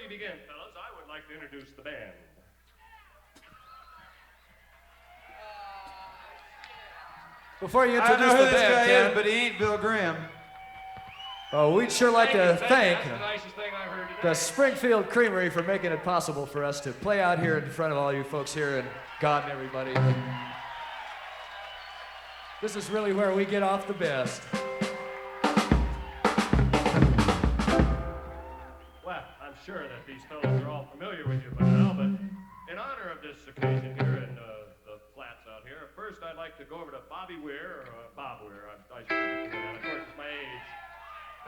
you begin, fellas, I would like to introduce the band. Before you I introduce know who the this band, guy Ken, is, but he ain't Bill Graham. oh, we'd sure like to thank That's the nicest thing I've heard today. the Springfield Creamery for making it possible for us to play out here in front of all you folks here and God and everybody. This is really where we get off the best. Well, I'm sure that these fellows are all familiar with you by now, but in honor of this occasion here in the flats out here, first I'd like to go over to Bobby Weir, or Bob Weir, I should say that. Of course, it's my age.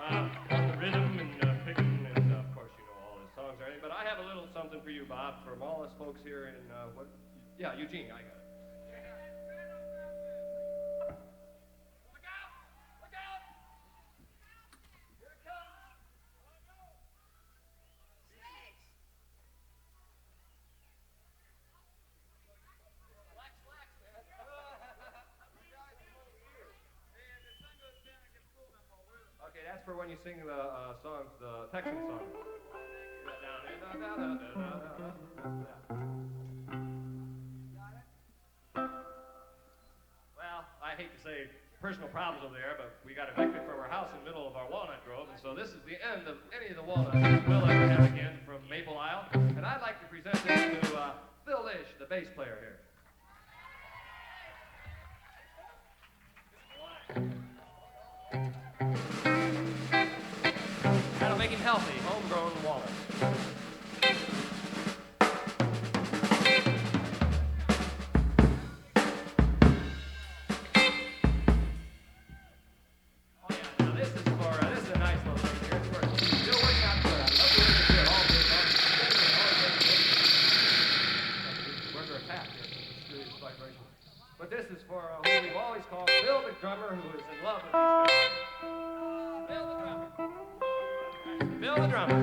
On the rhythm and picking, and of course you know all his songs and everything, but I have a little something for you, Bob, from all us folks here in, Eugene, I got it. Okay, that's for when you sing the songs, the Texan songs. Well, I hate to say personal problems over there, but we got evicted from our house in the middle of our walnut grove, and so this is the end of any of the walnuts we'll ever have again from Maple Isle. And I'd like to present this to Phil Lish, the bass player here. That'll make him healthy, homegrown walnut. Oh yeah, now this is a nice little thing here. It's working. Still working out good. I love the way they do it all day long. We're under attack here. It's serious vibration. But this is for who we've always called Bill the drummer, who is in love with these guys. Bill the drummer. Bill the drummer.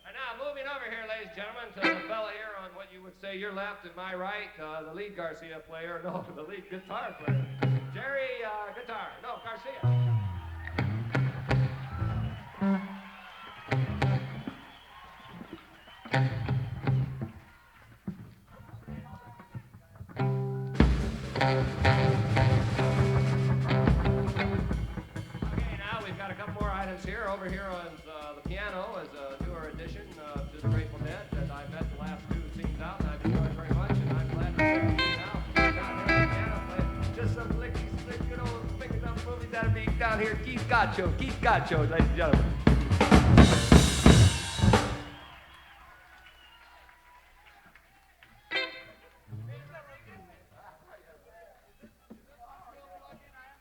And now moving over here, ladies and gentlemen, to the fella here on what you would say your left and my right, the lead Garcia player, no, the lead guitar player. Jerry, guitar, no, Garcia. Okay, now we've got a couple more items here. Over here on the piano is a newer addition to the Grateful Dead that I met the last two scenes out, and I've enjoyed very much, and I'm glad to share with you now. Down here on the piano, playing just some licky, slick, good old fingers on movies that'll be down here. Keith Gotcho, ladies and gentlemen.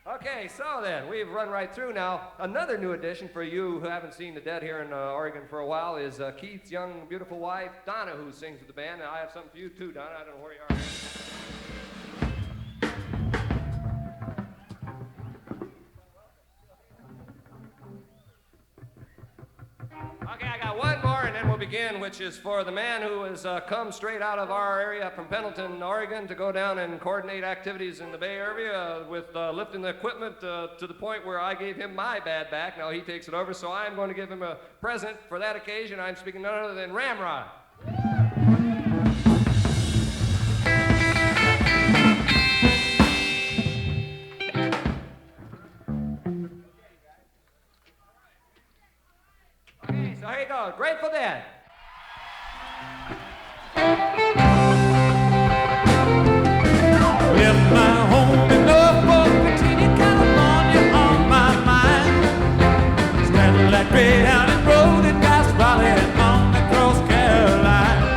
Okay, so then, we've run right through now. Another new addition for you who haven't seen the Dead here in Oregon for a while is Keith's young, beautiful wife, Donna, who sings with the band. And I have something for you too, Donna. I don't know where you are. Okay, I got one more, and then we'll begin, which is for the man who has come straight out of our area from Pendleton, Oregon, to go down and coordinate activities in the Bay Area with lifting the equipment to the point where I gave him my bad back. Now he takes it over, so I'm going to give him a present for that occasion. I'm speaking none other than Ramrod. Okay, so here you go. Grateful Dead. Left my home in Norfolk, Virginia, California on my mind. Standing like Greyhound and Road and Goss Valley on across Carolina.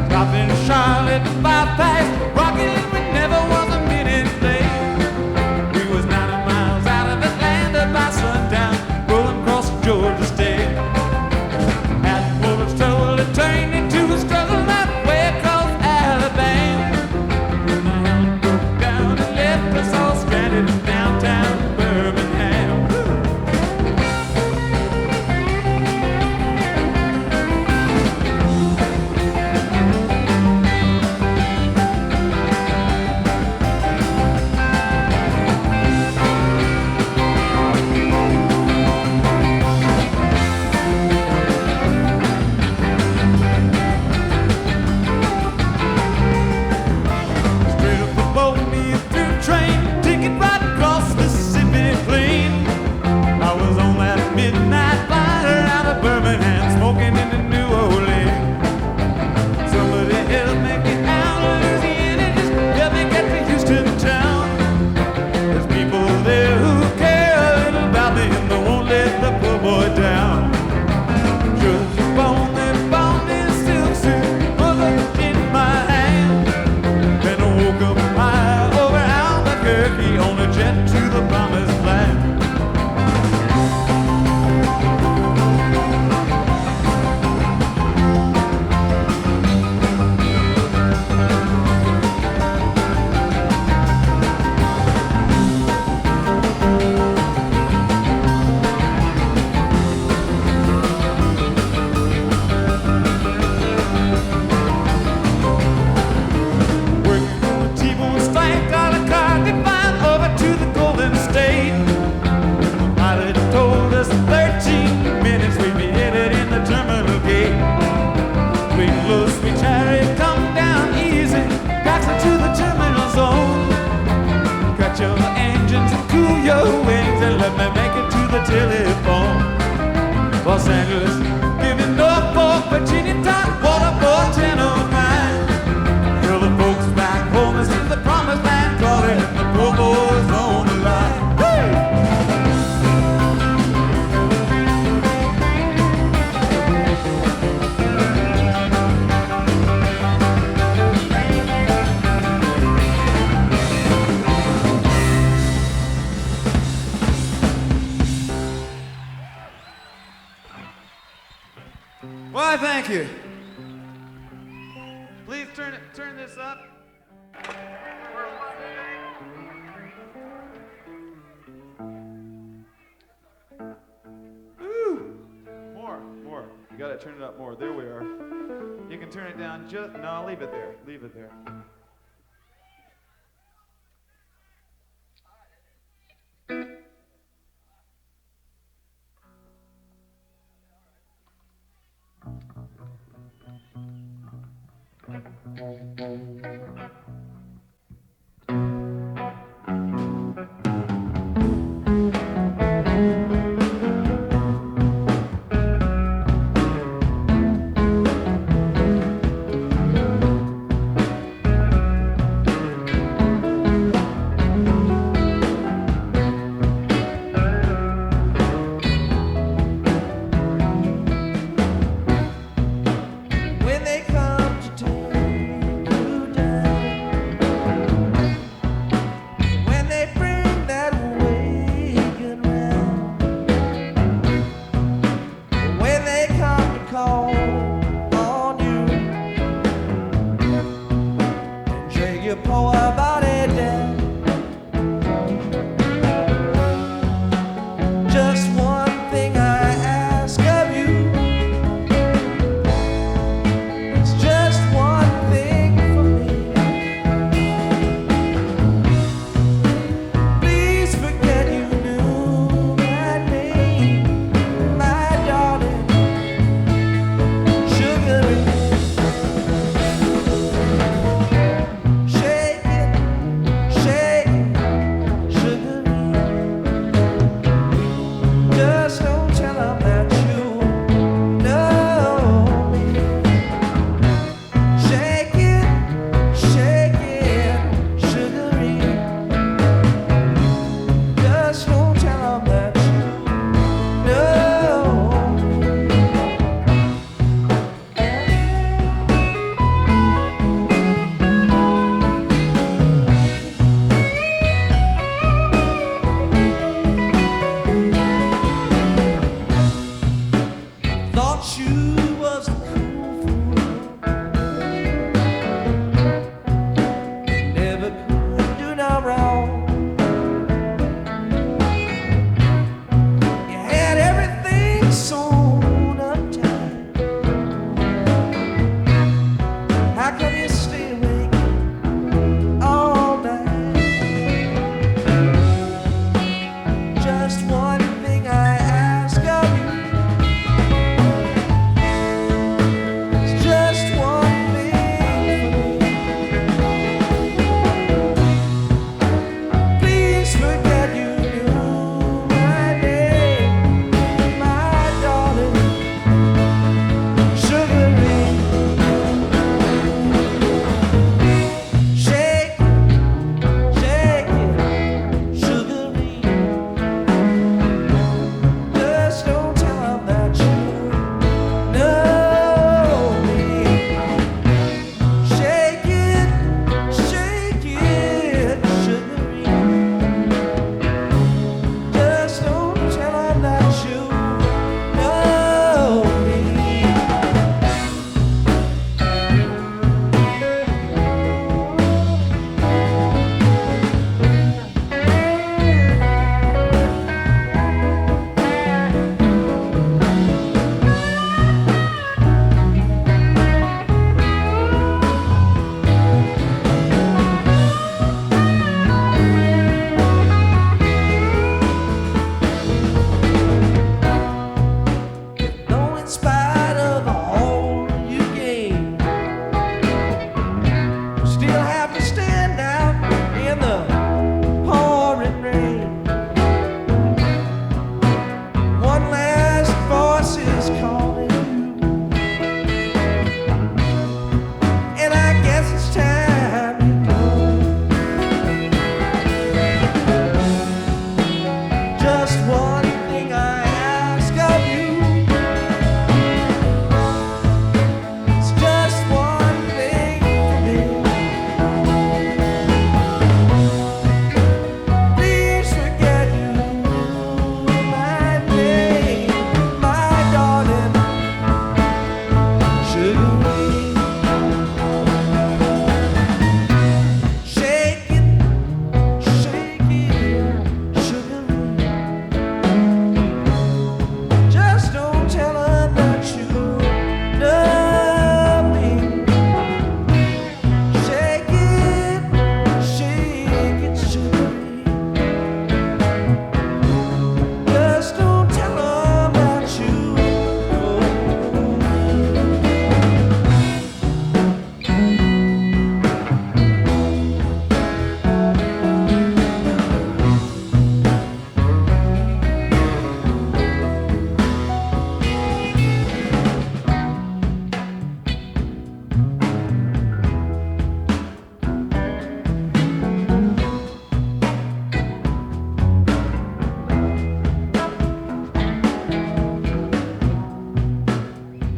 Stopping in Charlotte, bypass, rocking we never was a minute late. We was 90 miles out of Atlanta by sundown, rolling across Georgia State. At Why, thank you. Please turn this up. Ooh. More. You gotta turn it up more. There we are. You can turn it down just, no, leave it there. Leave it there.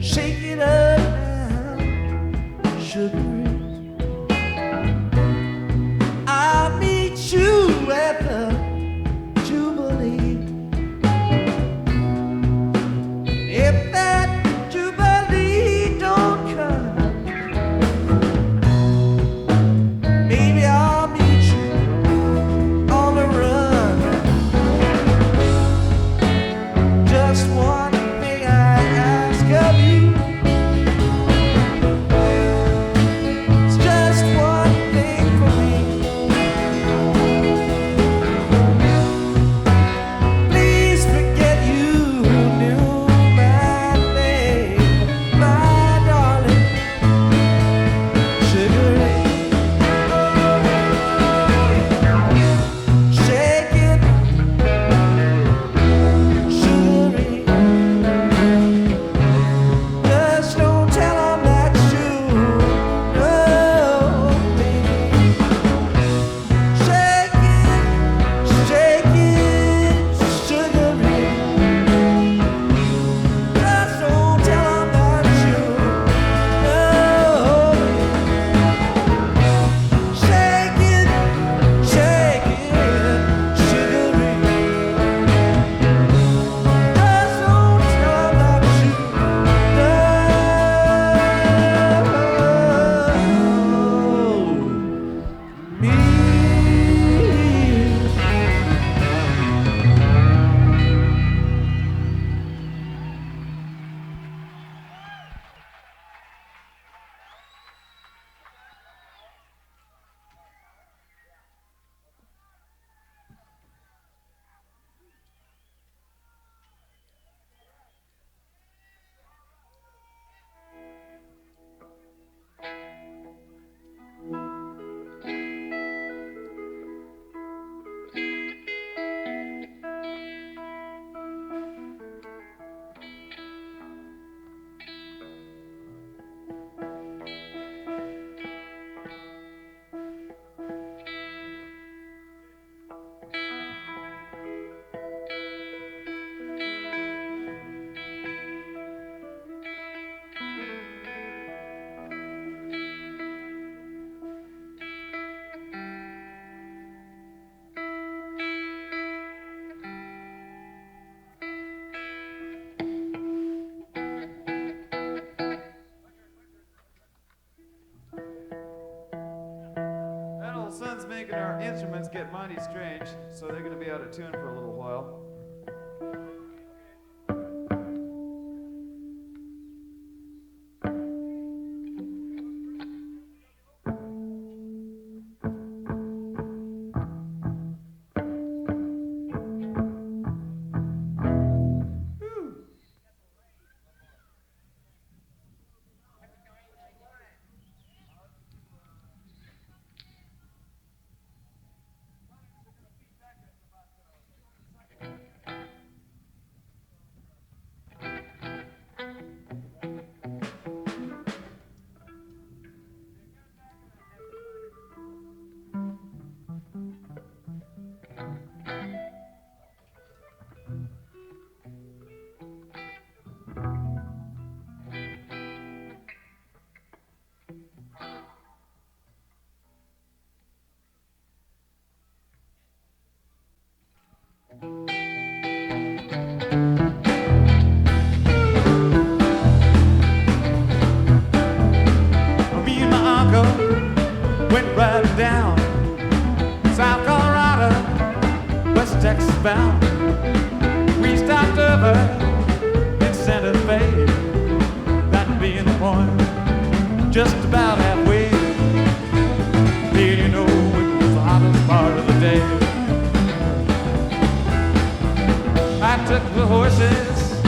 Shake it up now, Sugaree. I'll meet you at the Jubilee. If that Jubilee don't come, maybe I'll meet you on the run. Just one thing I ask of you. It's just one thing for me. Please forget you knew my name, my darling Sugaree. Shake it, Sugaree. Just don't tell 'em that you know me. Shake it, Sugaree. Just don't tell 'em that you know me. Shake it, Sugaree. Just don't tell 'em that you know me. That old sun's making our instruments get mighty strange, so they're gonna be out of tune for a little while. Me and my uncle went riding down South Colorado, West Texas bound. We stopped over in Santa Fe, that being the point, just about halfway. Did you know it was the hottest part of the day? I took the horses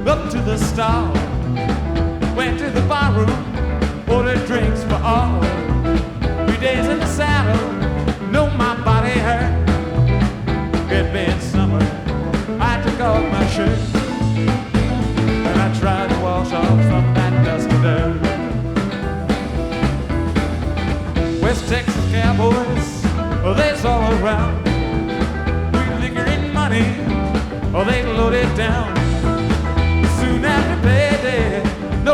up to the stall, went to the bar room, ordered drinks for all. 3 days in the saddle, know my body hurt. It being summer, I took off my shirt, and I tried to wash off some of that dusty dirt. West Texas cowboys, oh, they's all around. We liquor and money, oh, they load it down. Soon after payday, no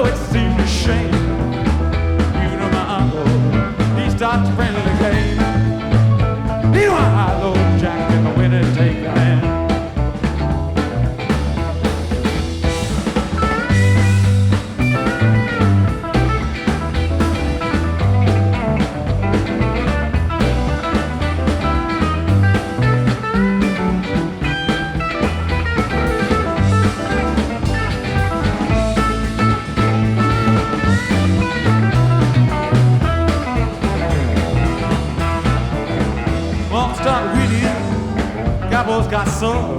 I saw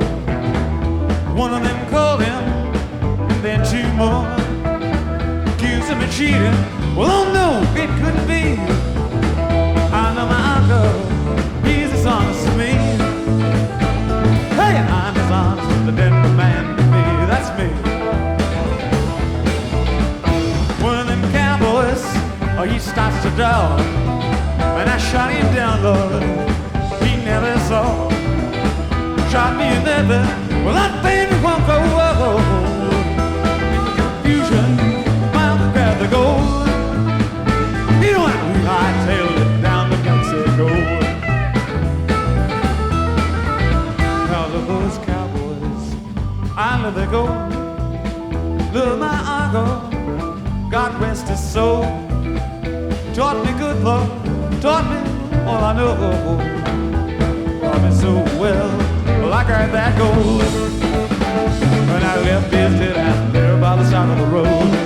one of them called him, and then two more accused him of cheating. Well, oh no, it couldn't be. I know my uncle, he's as honest as me. Hey, and I'm as honest as the Denver man can be. That's me. One of them cowboys, oh, he starts to draw, and I shot him down, Lord. He never saw. Shot me in the bed. Well, that baby won't go. In the confusion, my uncle grabbed the gold. You know how we hightailed it down to Mexico. Now those cowboys, I love their gold. Love my uncle, God rest his soul. Taught me good love, taught me all I know. Taught me so well, well I got that gold. When I left his dead out there by the side of the road.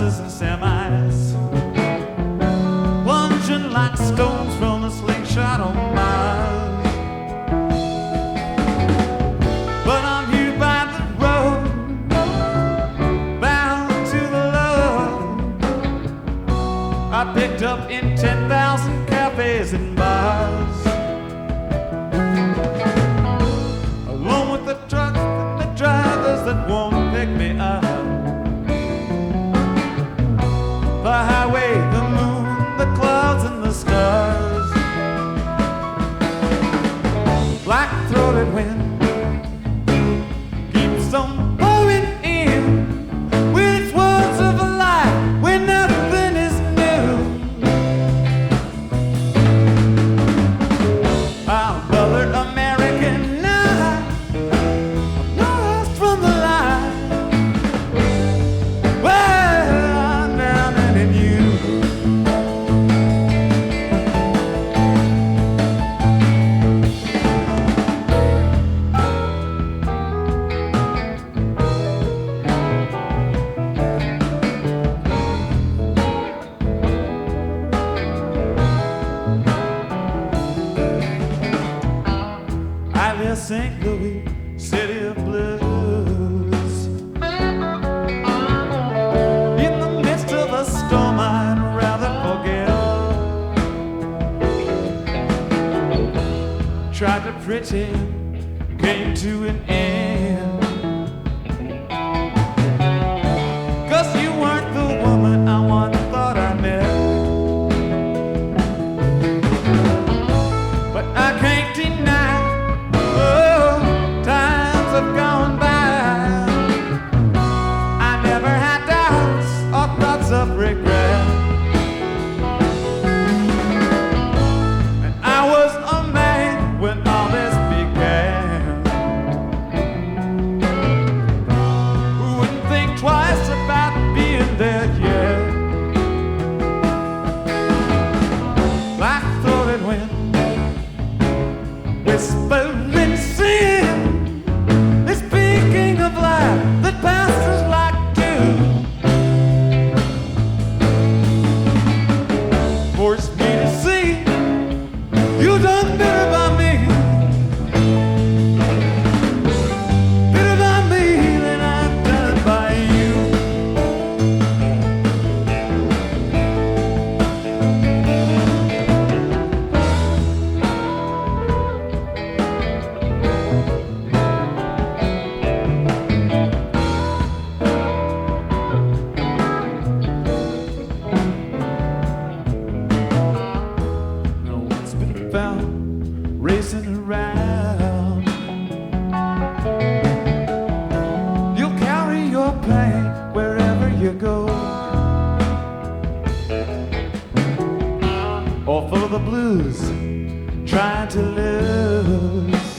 buses and semis, plunging like stones from a slingshot on Mars. But I'm here by the road, bound to the love I picked up in 10,000 cafes and bars. Along with the trucks and the drivers that won't pick me up. The highway, the moon, the clouds and the stars. Black-throated wind keeps on blowing in with its words of a lie when nothing is new. I'm colored American now, I'm lost from the light. Well, I'm drowning in you. I live St. Louis, city of blues. In the midst of a storm I'd rather forget. Tried to pretend, came to an end. 'Cause you weren't the woman I once thought I met. But I can't deny, oh, times have gone by. I never had doubts or thoughts of regret. And I was a man when all this began. Who wouldn't think twice about being there yet? Black-throated wind, whispering sin, is speaking of life that pastors like to. Force me to see you done better by me, better by me than I've done by you. No one's been found racing around. You'll carry your pain wherever you go, or full of the blues, trying to lose.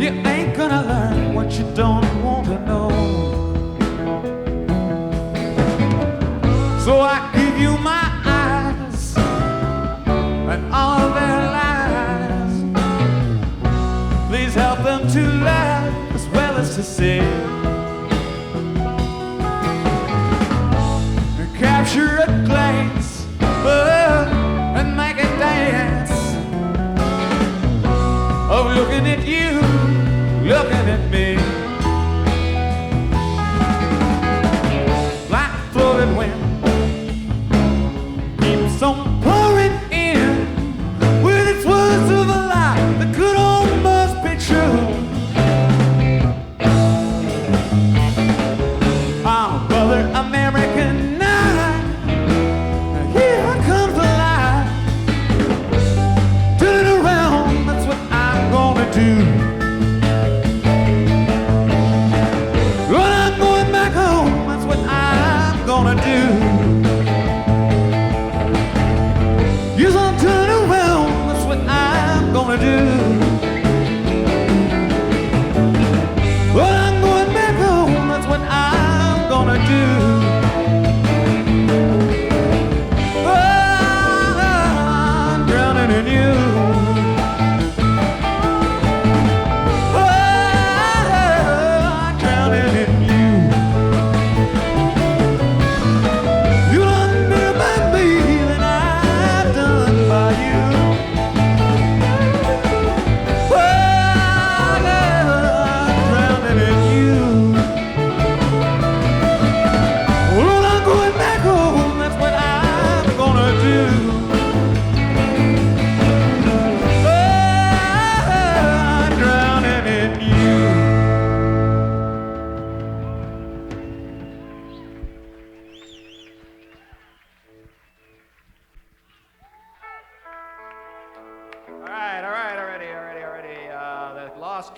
You ain't gonna learn what you don't want to know. So I give you my eyes and all their lies. Please help them to laugh as well as to sing. Capture a glance, and make it dance. Of looking at you, looking at me. Black-throated wind keeps on pouring in with its words of a lie that could almost be true.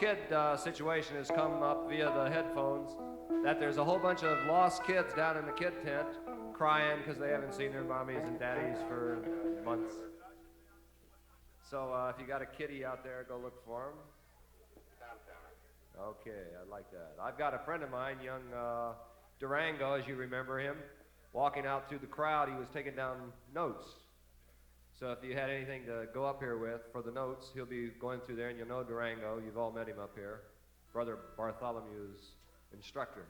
kid situation has come up via the headphones, that there's a whole bunch of lost kids down in the kid tent crying because they haven't seen their mommies and daddies for months. So if you got a kitty out there, go look for them. Okay, I like that. I've got a friend of mine, young Durango, as you remember him, walking out through the crowd. He was taking down notes. So if you had anything to go up here with for the notes, he'll be going through there, and you'll know Durango. You've all met him up here. Brother Bartholomew's instructor.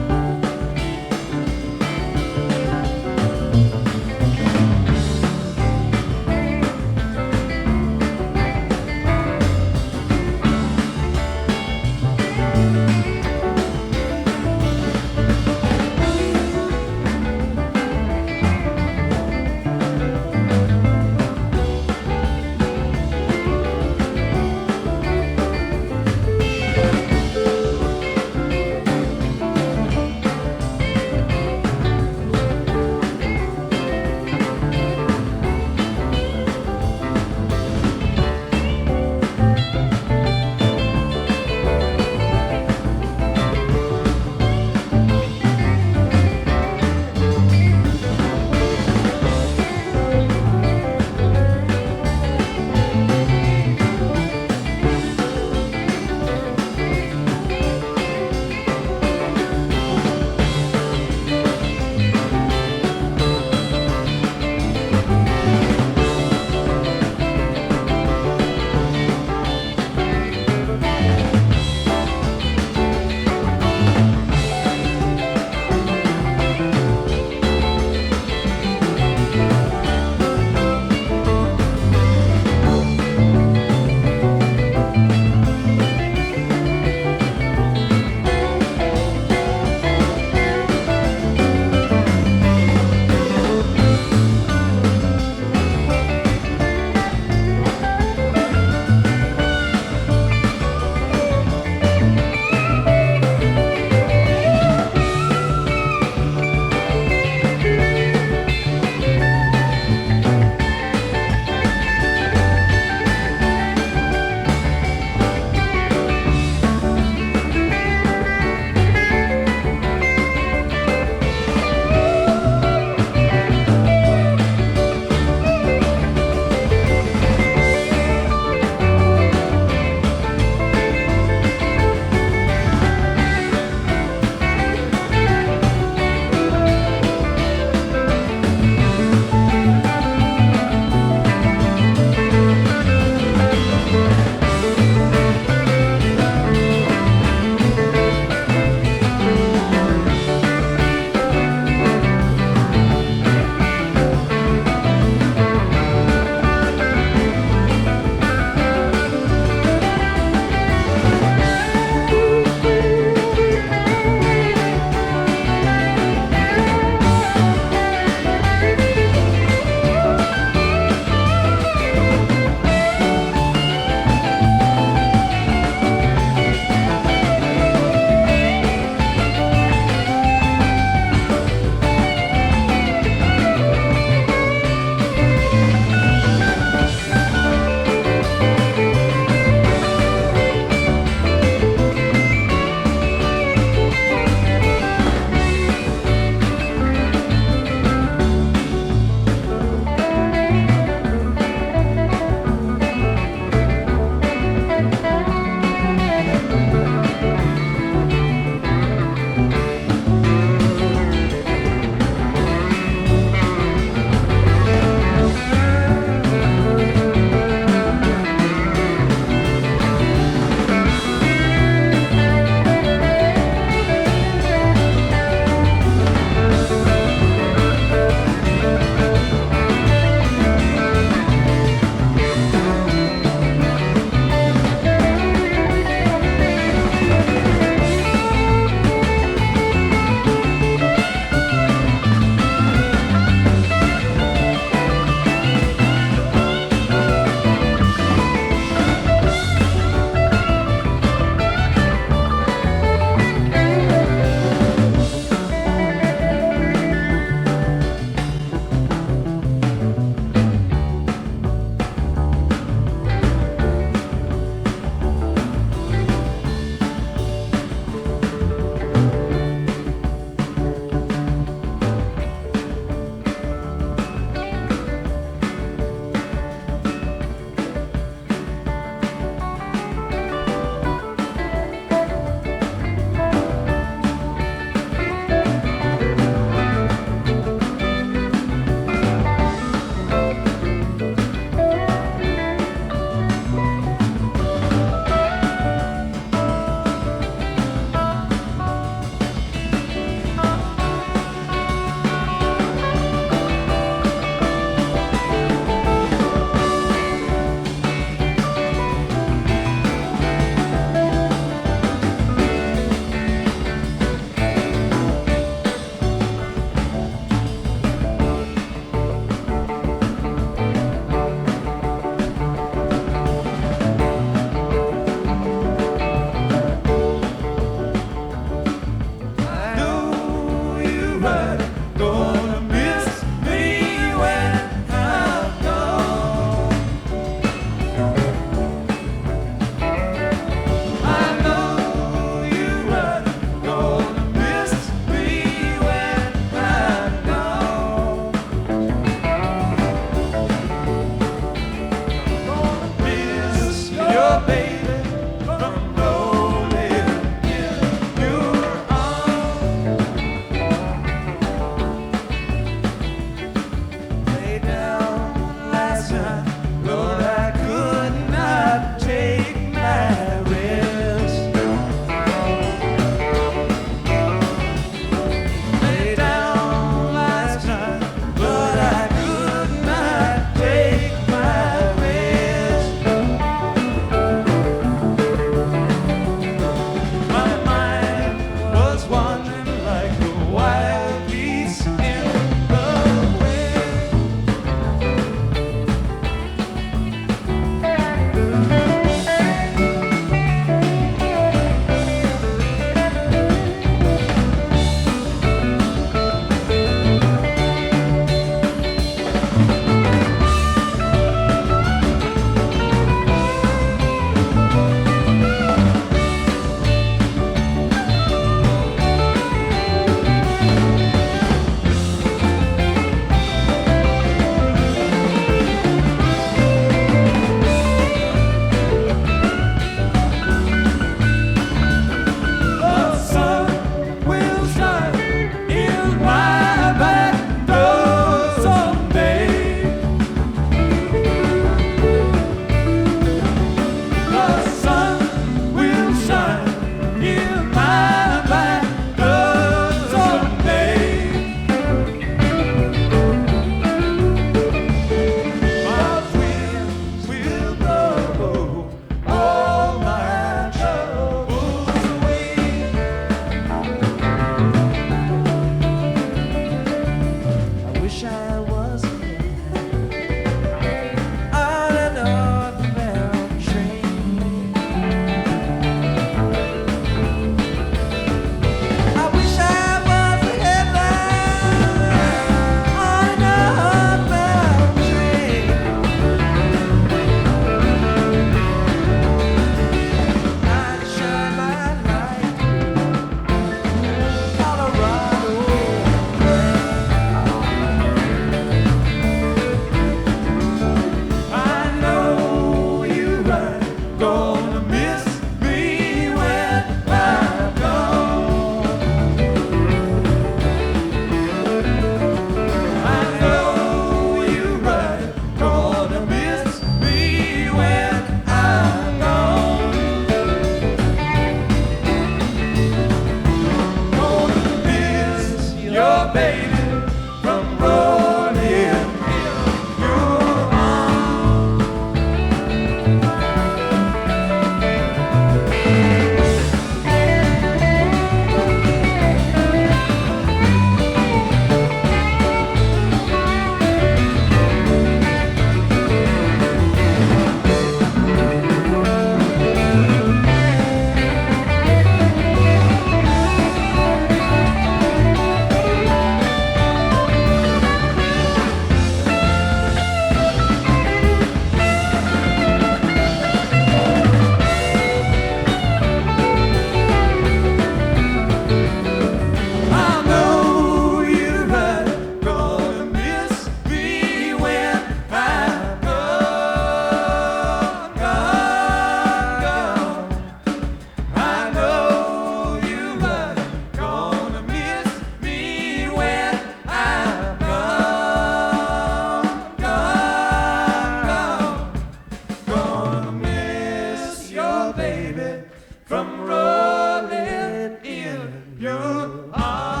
oh baby, from rolling in your arms.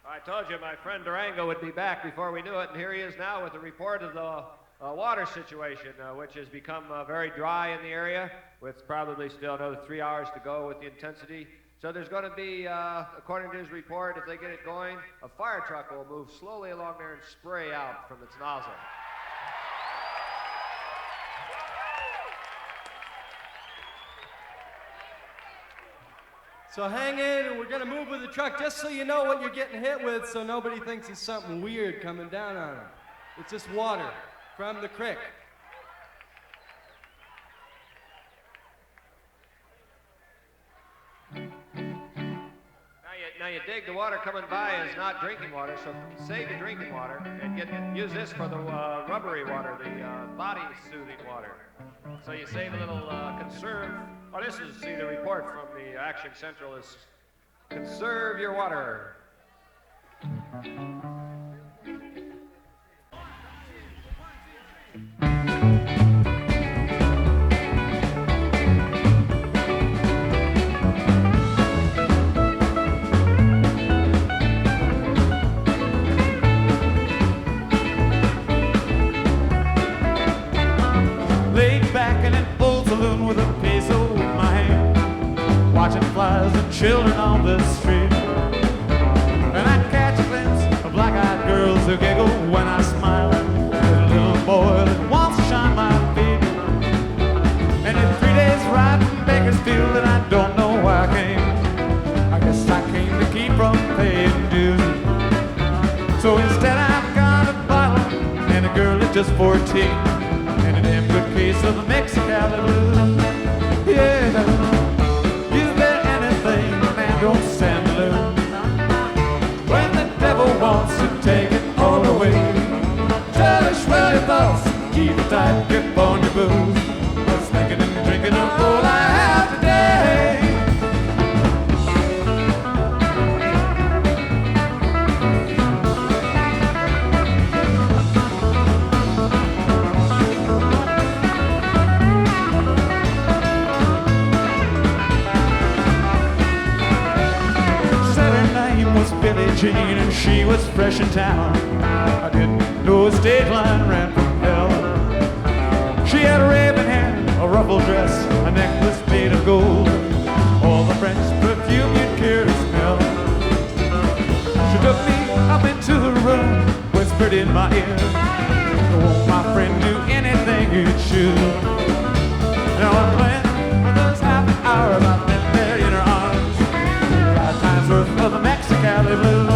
I told you my friend Durango would be back before we knew it, and here he is now with a report of the water situation, which has become very dry in the area, with probably still another 3 hours to go with the intensity. So there's going to be, according to his report, if they get it going, a fire truck will move slowly along there and spray out from its nozzle. So hang in, and we're going to move with the truck just so you know what you're getting hit with, so nobody thinks it's something weird coming down on them. It's just water from the creek. Now you dig the water coming by is not drinking water, so save your drinking water and use this for the rubbery water, the body soothing water. So you save a little conserve. Oh, this is, see, the report from the Action Central is conserve your water. Laid back in an old saloon with a peso in my hand, watching flies and children on the street. And I catch a glimpse of black-eyed girls who giggle when I smile. There's a little boy that wants to shine my feet. And in 3 days ride from Bakersfield, and I don't know why I came. I guess I came to keep from paying dues. So instead I've got a bottle and a girl at just 14. And a damn good case of the Mexicali Blues. Yeah, is there anything a man don't stand to lose? When the devil wants to take it all away, cherish well your thoughts, keep a tight grip on your booze. Just thinking and drinking of all I have today. Billie Jean, and she was fresh in town. I didn't know a state line ran from hell. She had raven hair, a ruffled dress, a necklace made of gold, all the French perfume you'd care to smell. She took me up into her room, whispered in my ear, oh, my friend knew anything you'd choose. Now I'm playing for those half an hour I've been there in her arms. 5 times worth of the Mexicali Blues.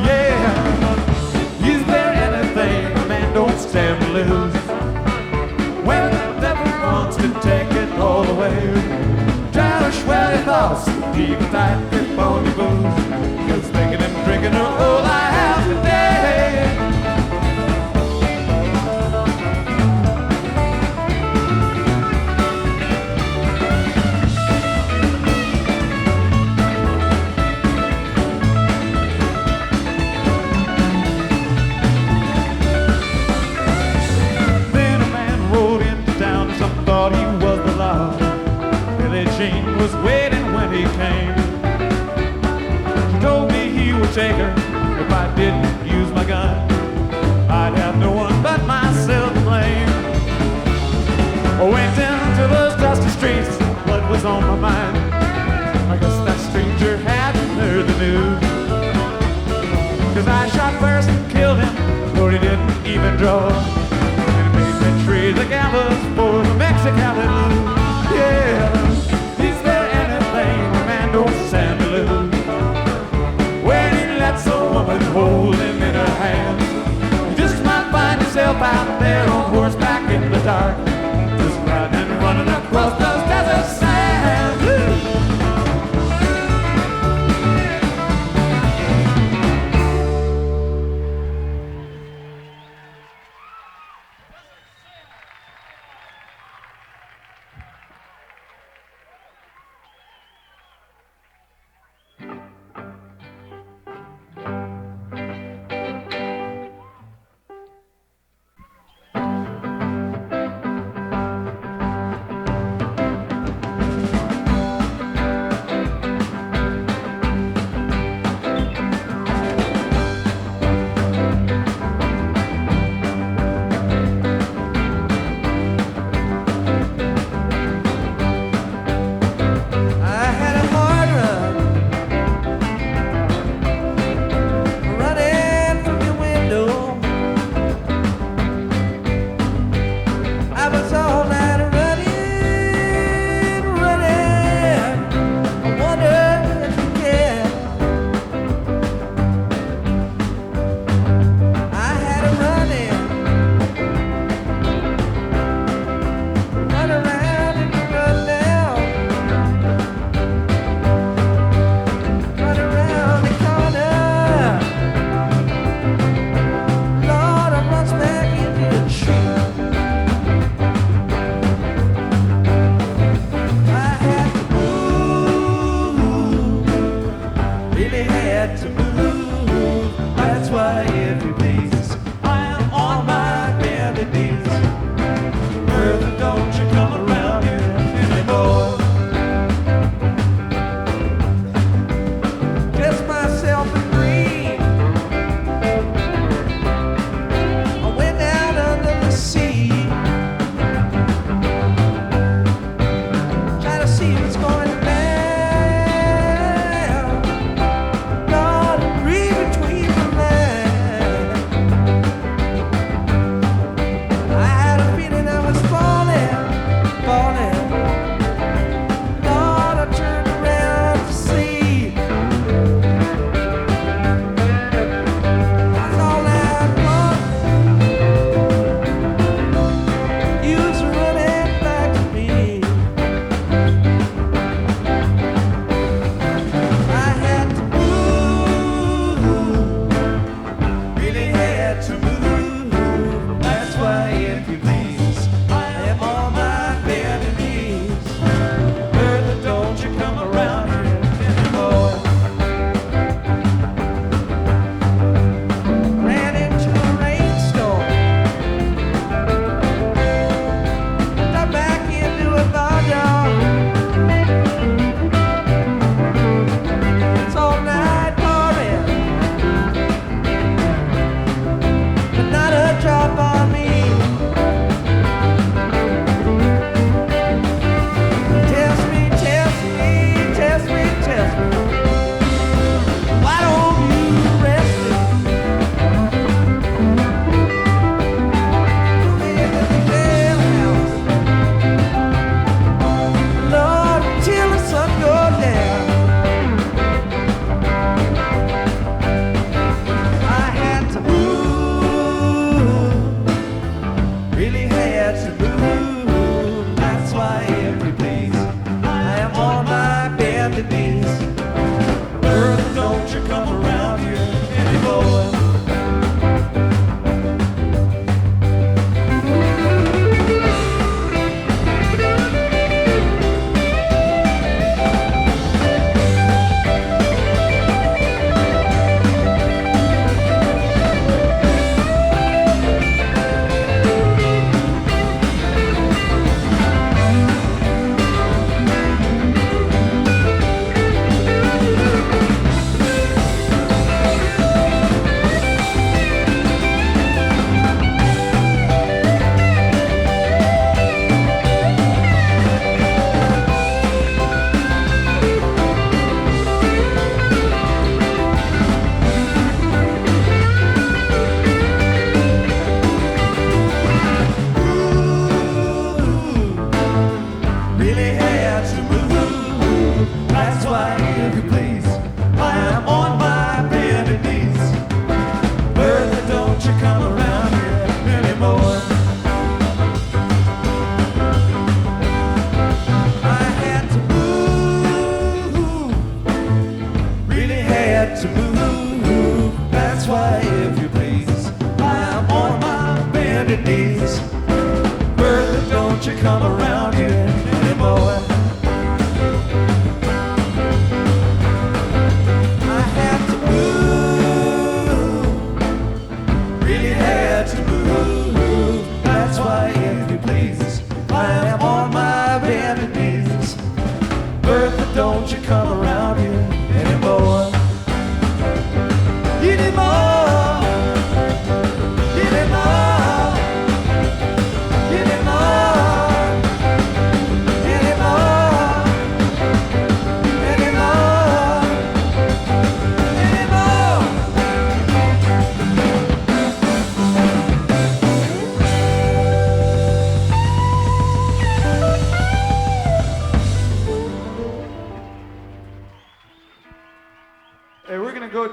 Yeah, is there anything a man don't stand to lose? When the devil wants to take it all away, try to swell your thoughts, keep a tight grip on your booze. Cause thinking and drinking are all I have today. Thought he was the law. Billie Jean was waiting when he came. She told me he would take her if I didn't use my gun. I'd have no one but myself to blame. I went into those dusty streets, blood was on my mind. I guess that stranger hadn't heard the news. Cause I shot first and killed him, though he didn't even draw. Trade the gallows for the Mexicali Blues. Yeah, is there anything a man don't stand to lose? When he lets a woman hold him in her hands, you just might find yourself out there on horseback in the dark, just riding and running across those desert sands. Bertha, don't you come around here anymore.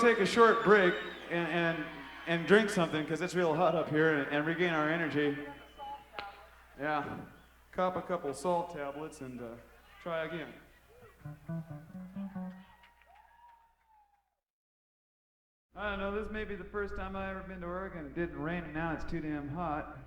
Take a short break and drink something because it's real hot up here and regain our energy. Yeah, cop a couple salt tablets and try again. I don't know, this may be the first time I've ever been to Oregon. It didn't rain and now it's too damn hot.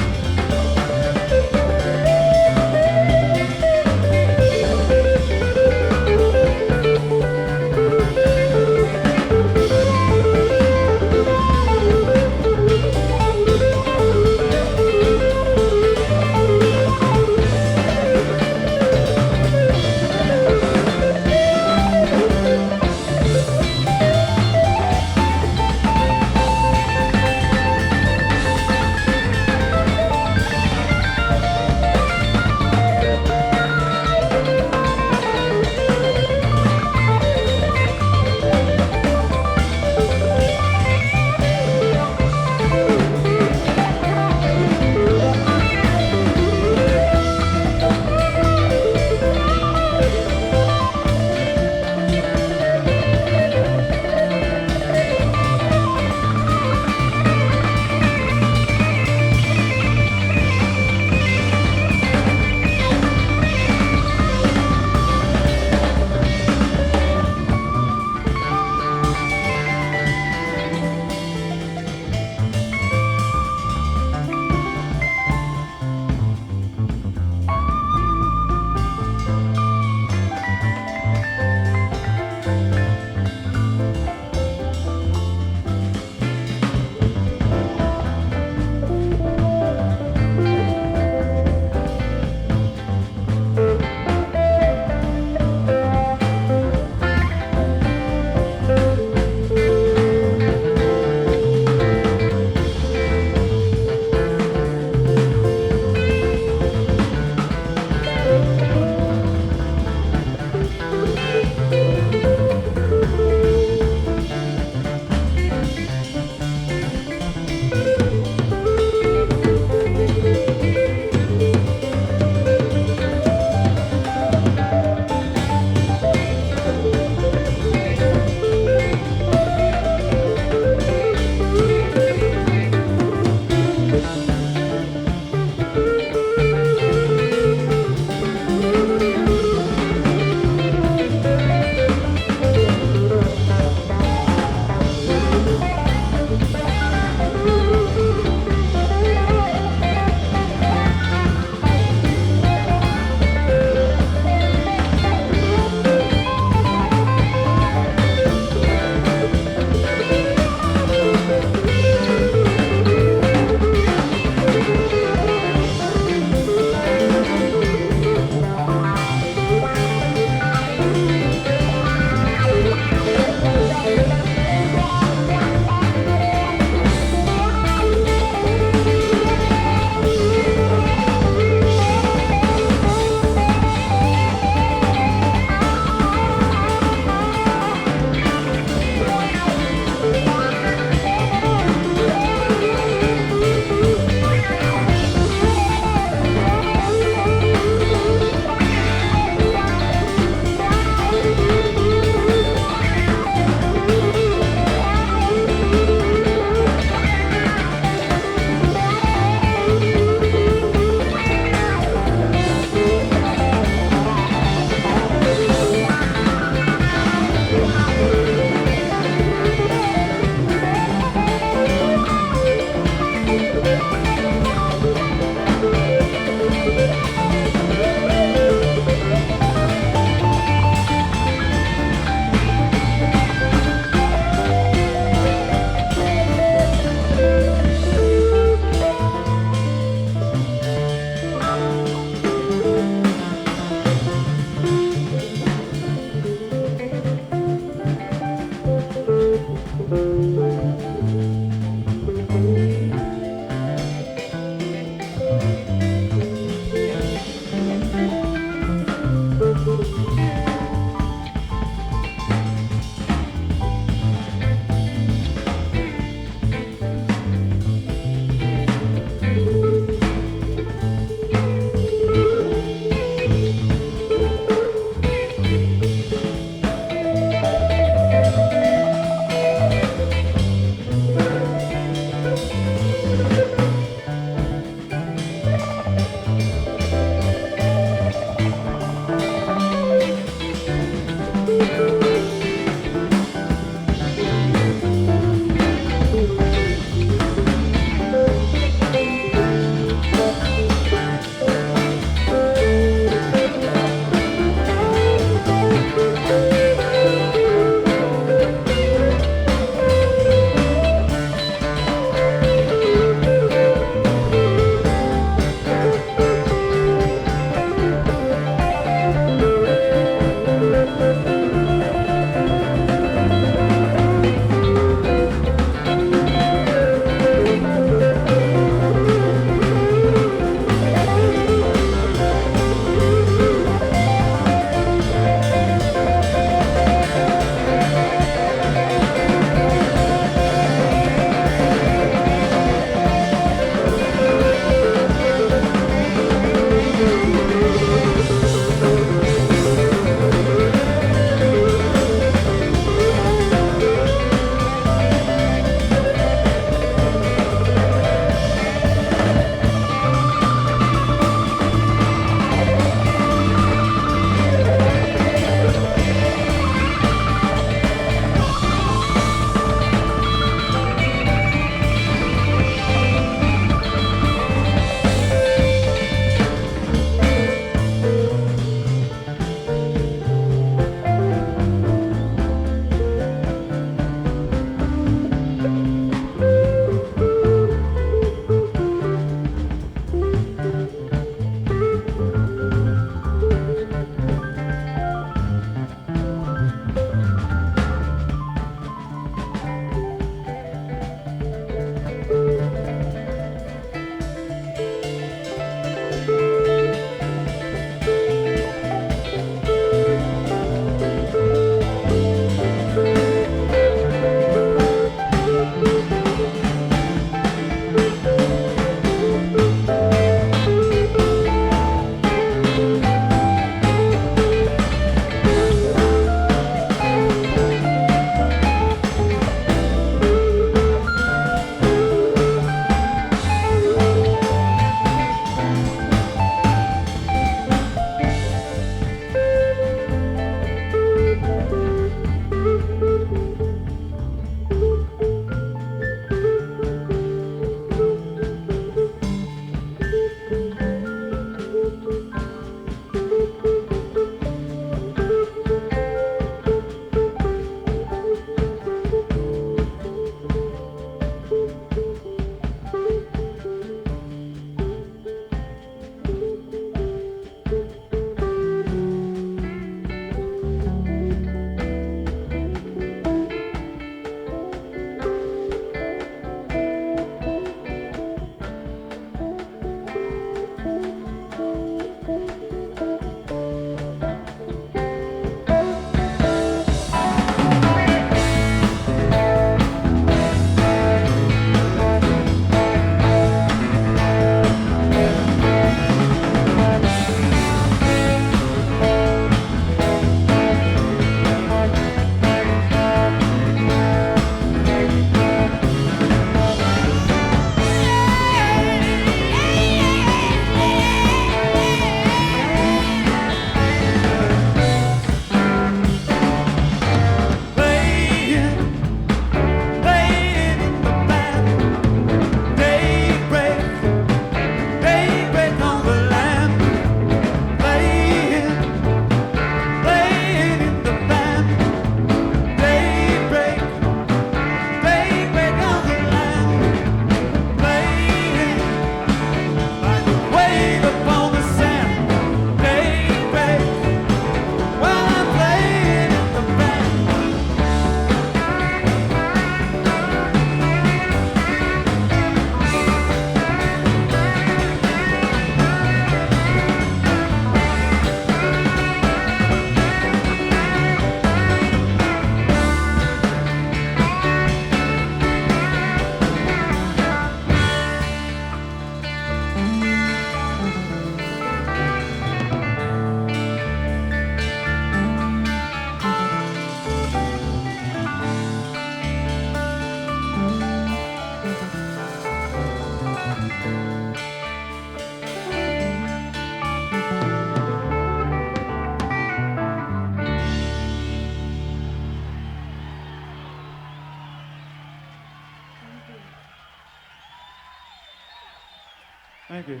Thank you.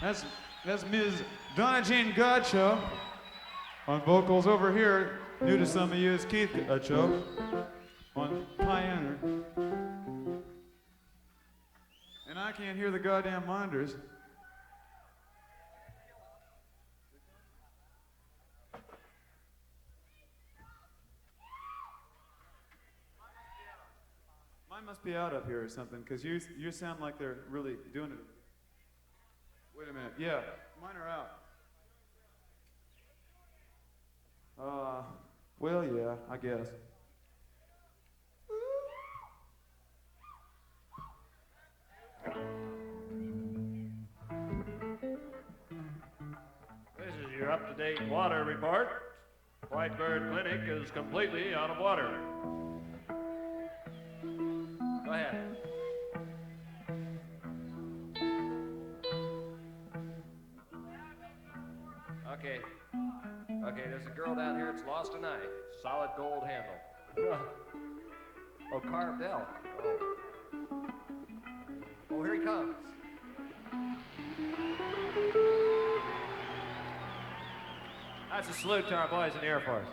That's Ms. Donna Jean Godcho on vocals over here. New to some of you is Keith Godcho on Pioneer. And I can't hear the goddamn monitors. Mine must be out up here or something, because you sound like they're really doing it. Wait a minute. Yeah, mine are out. Well, yeah, I guess. This is your up-to-date water report. Whitebird Clinic is completely out of water. Go ahead. Okay, there's a girl down here that's lost a knife. Solid gold handle. Oh, carved elk. Oh, here he comes. That's a salute to our boys in the Air Force.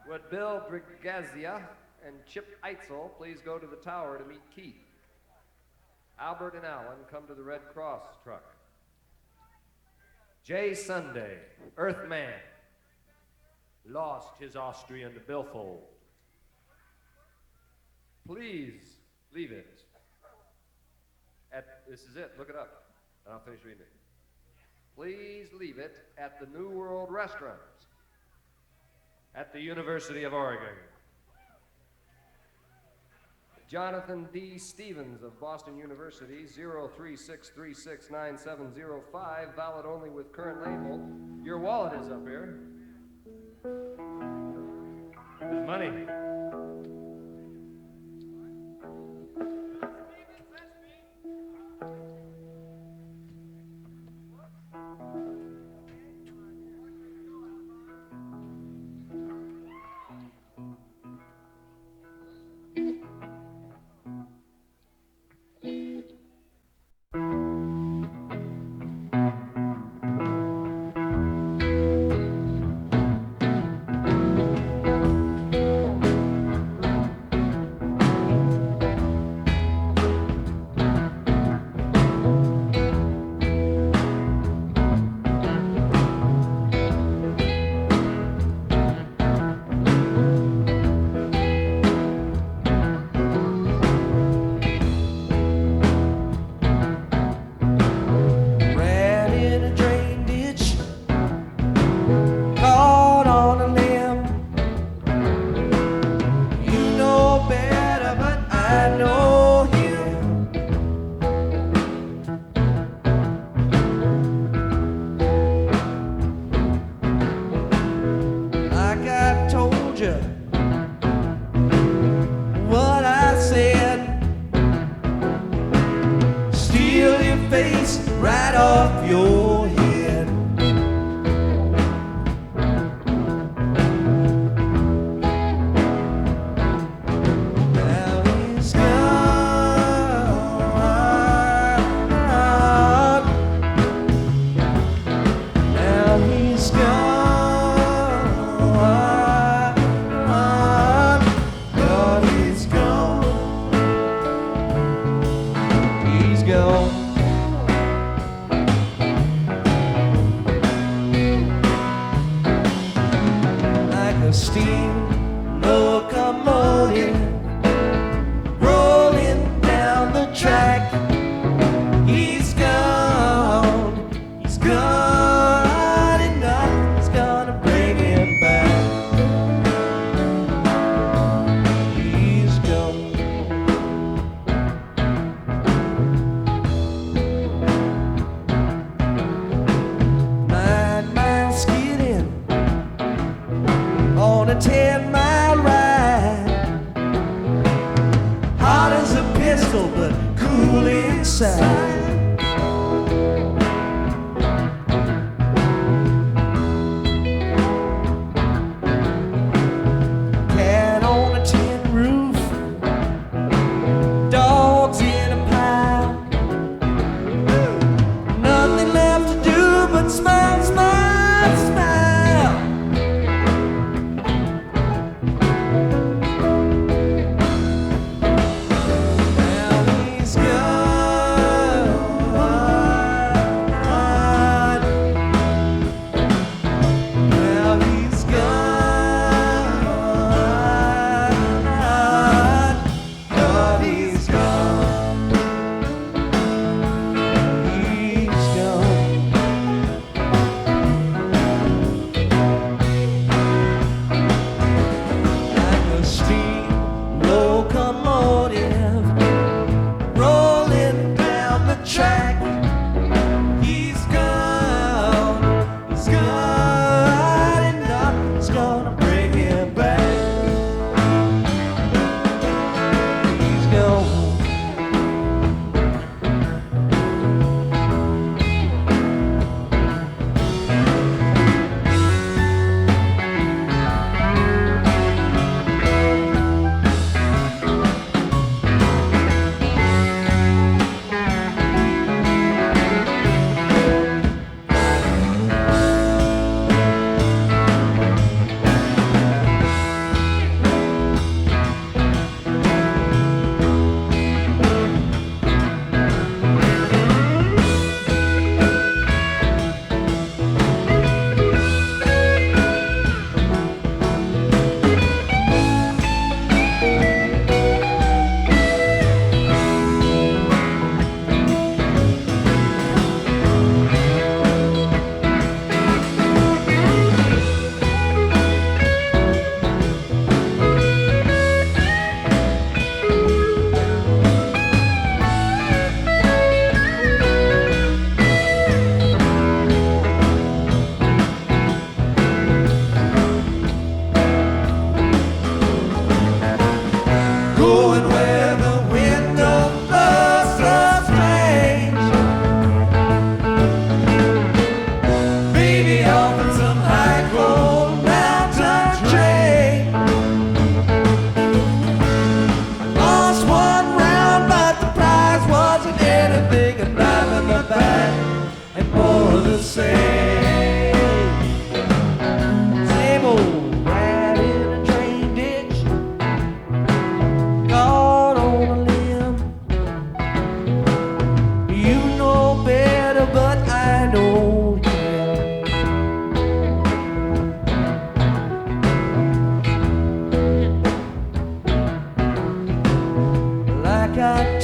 Would Bill Brigazia and Chip Eitzel please go to the tower to meet Keith? Albert and Alan come to the Red Cross truck. Jay Sunday, Earthman, lost his Austrian billfold. Please leave it. This is it, look it up, and I'll finish reading it. Please leave it at the New World Restaurant at the University of Oregon. Jonathan D. Stevens of Boston University, 036369705, valid only with current label. Your wallet is up here. There's money.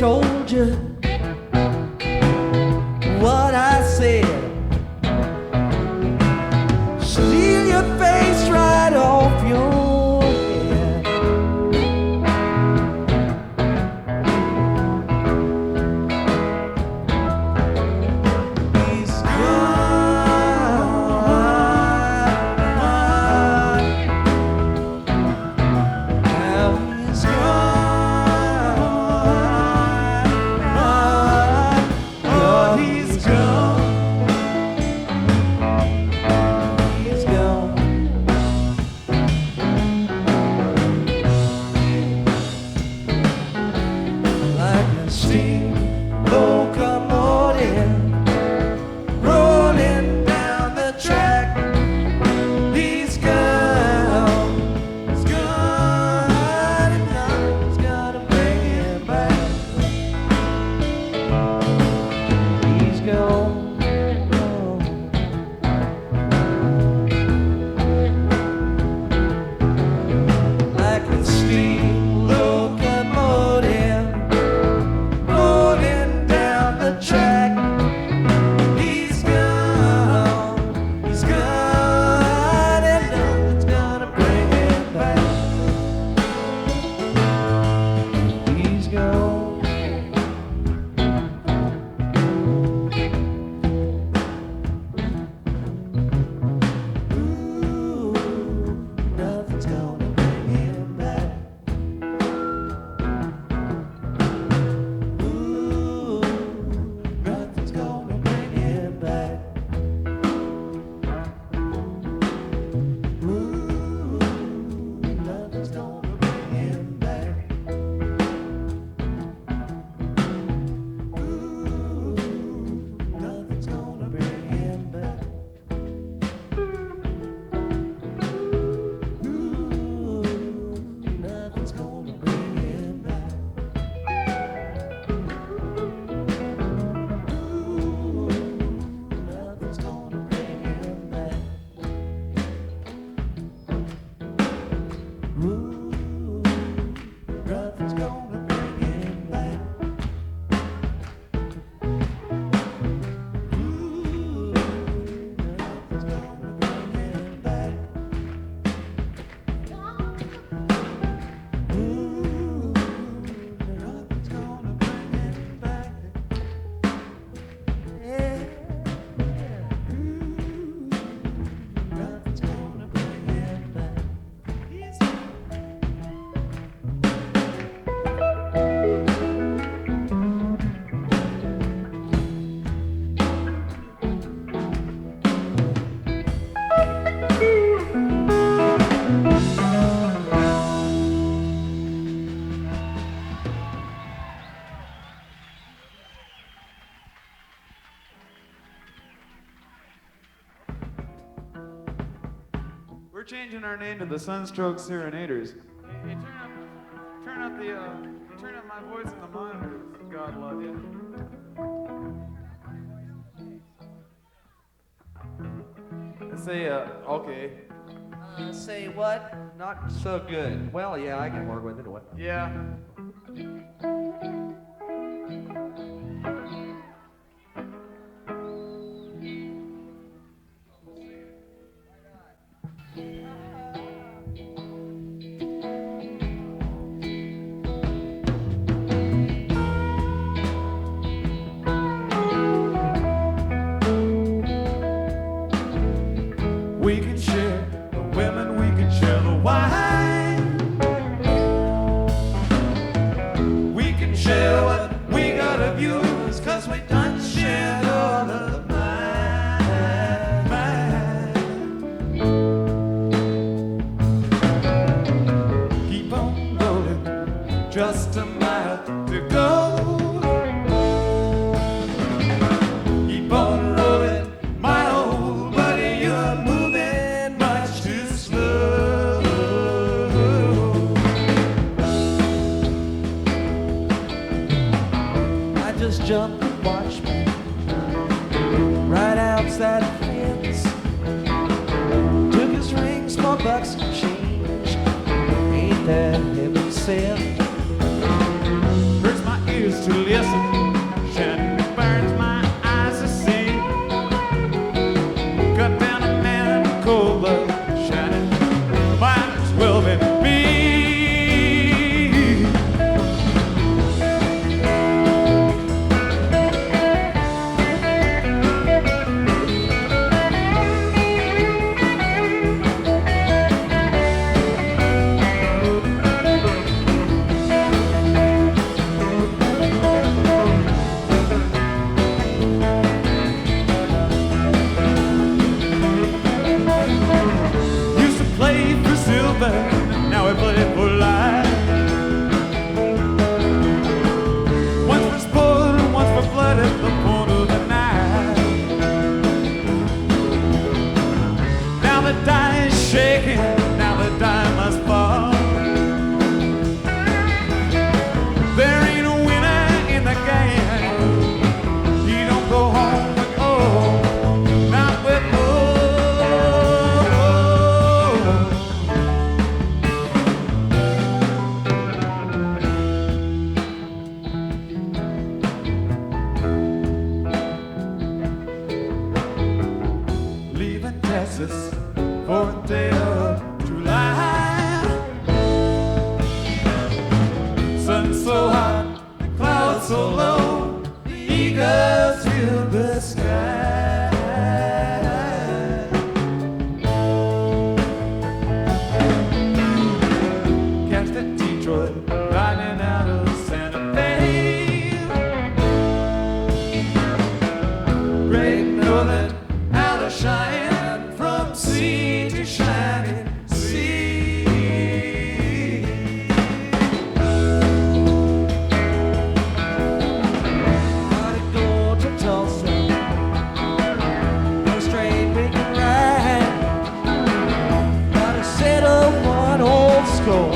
told you what I said. Steal your face right off your head. He's gone. Now he's gone. Oh, he's gone. He's gone. Like a steam locomotive rolling down the track. He's gone. He's gone. And nothing's gonna bring him back. He's gone. Like a steam locomotive rolling down the track. He's gone. He's gone. And nothing's gonna bring him back. He's gone. Ooh, nothing's gonna bring him back. Ooh, nothing's gonna bring him back. Ooh, nothing's gonna bring him back. Ooh, nothing's gonna bring him back. Ooh, nothing's gonna bring him back. Ooh, nothing's gonna bring him back. Ooh, nothing's gonna bring him back. Ooh, nothing's gonna bring him back. Ooh, nothing's gonna bring him back. Yeah. Ooh, nothing's gonna bring him back. We're changing our name to the Sunstroke Serenaders. Hey, turn up my voice in the monitor. God love you. Say, okay. Say what? Not so good. Well, yeah, I can work with it. What? Yeah. We can share the women, we can share the wine. We can share what we gotta use, 'cause we done shared all of mine. Keep on rolling, just a mile to go. Keep on rolling, my old buddy, you're moving much too slow. I just jumped the watchman right outside the fence. Took his ring, small bucks and change. Ain't that heaven sent? Hurts my ears to silver, now we play for life. Once for sport, once for blood at the point of the knife. Now the die is shaking, now the die must fall. There ain't a winner in the game. You don't go home with gold, not with leaving Texas for a day of July. Sun so hot, clouds so low, the eagles fill the sky. Catch the Detroit riding out of Santa Fe. Great Northern out of Cheyenne, from sea to shining sea. Gotta go to Tulsa, no straight we can ride. Gotta settle one old score,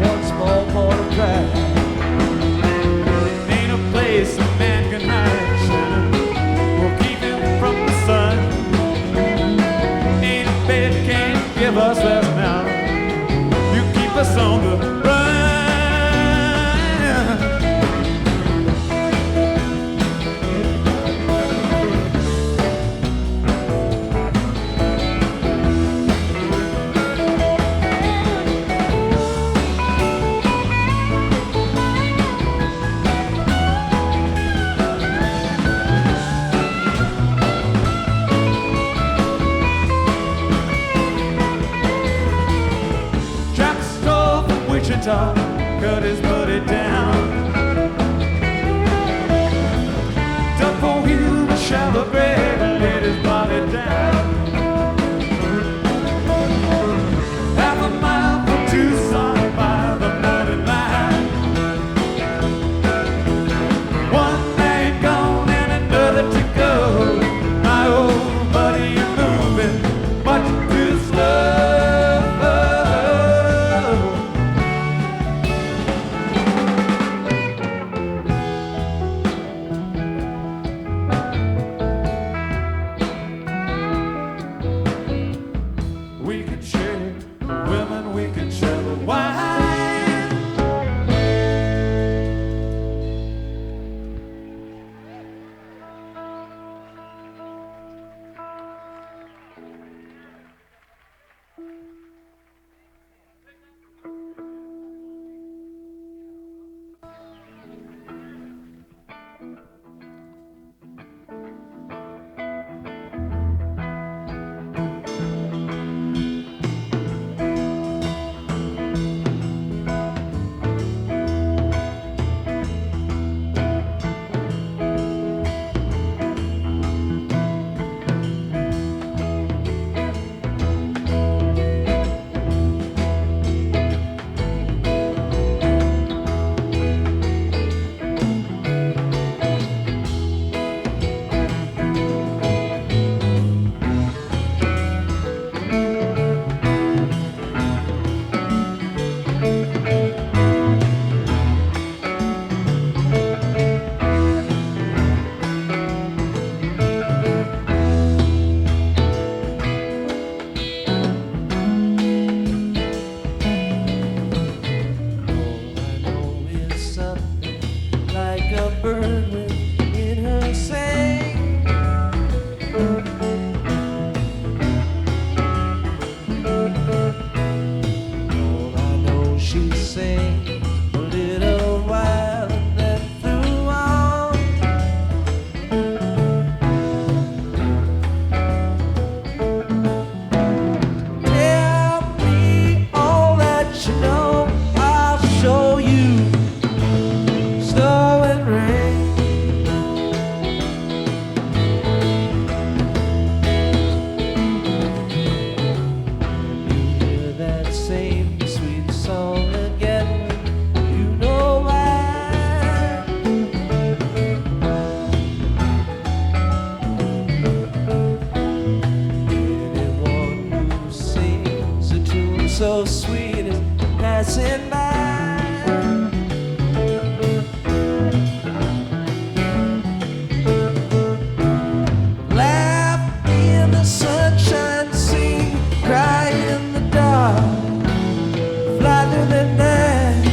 one small part of pride. Ain't a place a man can hide, will keep him from the sun. Ain't a bed can't give us rest now. You keep us on the run. Jack stole from Wichita, cut his buddy down. Dug for him a shallow grave and laid his body down. Half a mile from Tucson by the morning light. One man gone and another to go. My old buddy, you're moving much too slow. sing the sweet song again. You know why. Anyone who sings a tune so sweet is passing by. Laugh in the sunshine, sing, cry in the dark, fly through the night.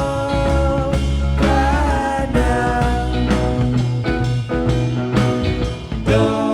Don't cry now. Don't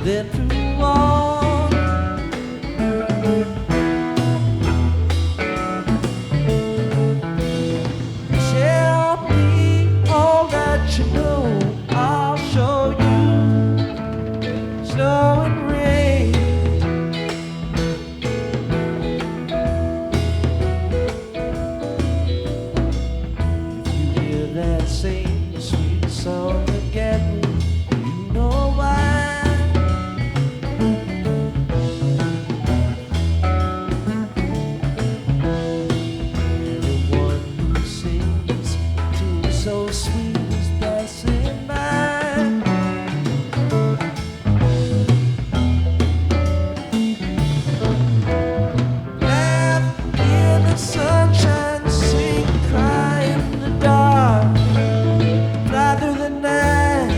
then through on. Tell me all that you know, I'll show you snow and rain. If you hear that same sweet song again, you know why. Everyone who sings to so sweet is passing by. Laugh in the sunshine, sing, cry in the dark, fly through the night.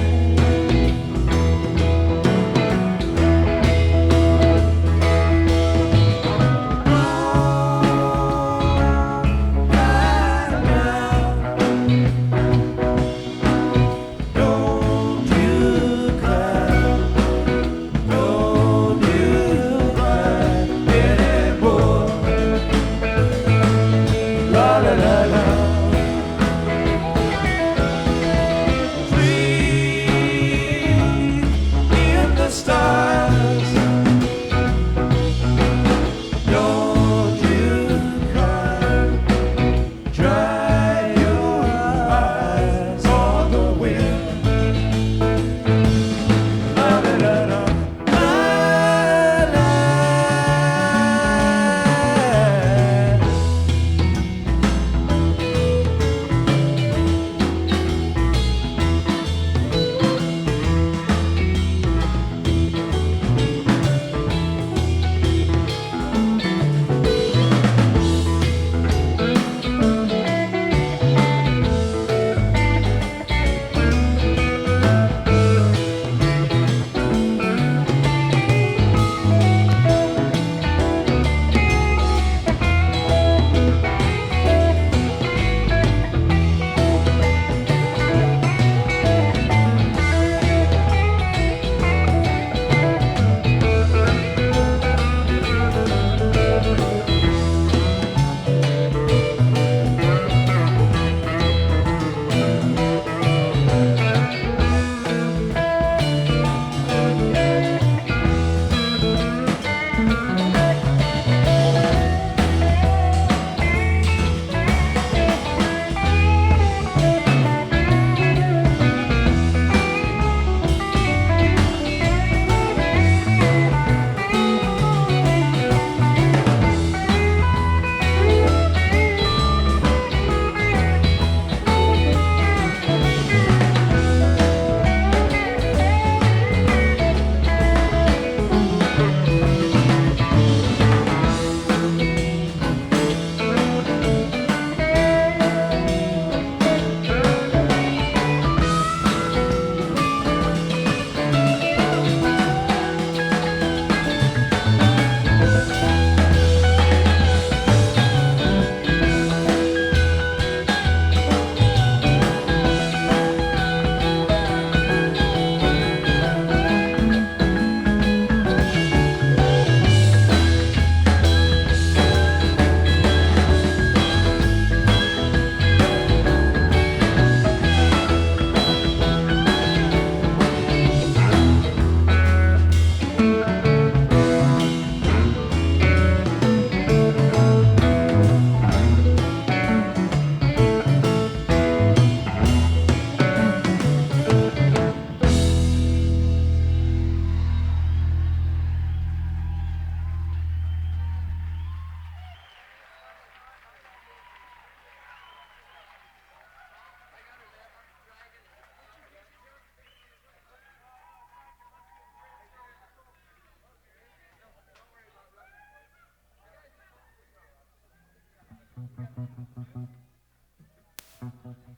Don't you cry, don't you cry anymore. La la la la. Breathe in the stars. Don't you cry. Dry your eyes on the wind. La la la la. La la.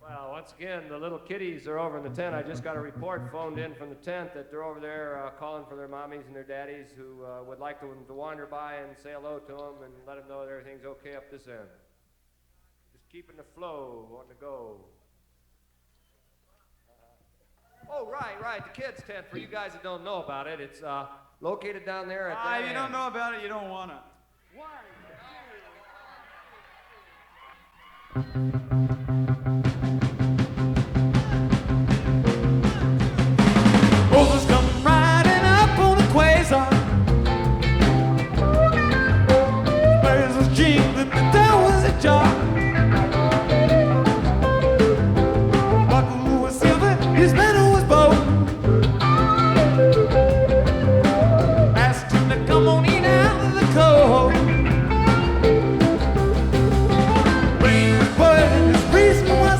Well, once again, the little kiddies are over in the tent. I just got a report phoned in from the tent that they're over there calling for their mommies and their daddies who would like to wander by and say hello to them and let them know that everything's okay up this end. Just keeping the flow, wanting to go. Oh, right, the kids' tent. For you guys that don't know about it, it's located down there at that You don't end. know about it, you don't want to. Roses come riding up on the quasar. Bells was jingling, but there was a jar. Buckle was silver, his medal was gold. Asked him to come on in out of the cold. Rain was pouring, his reason was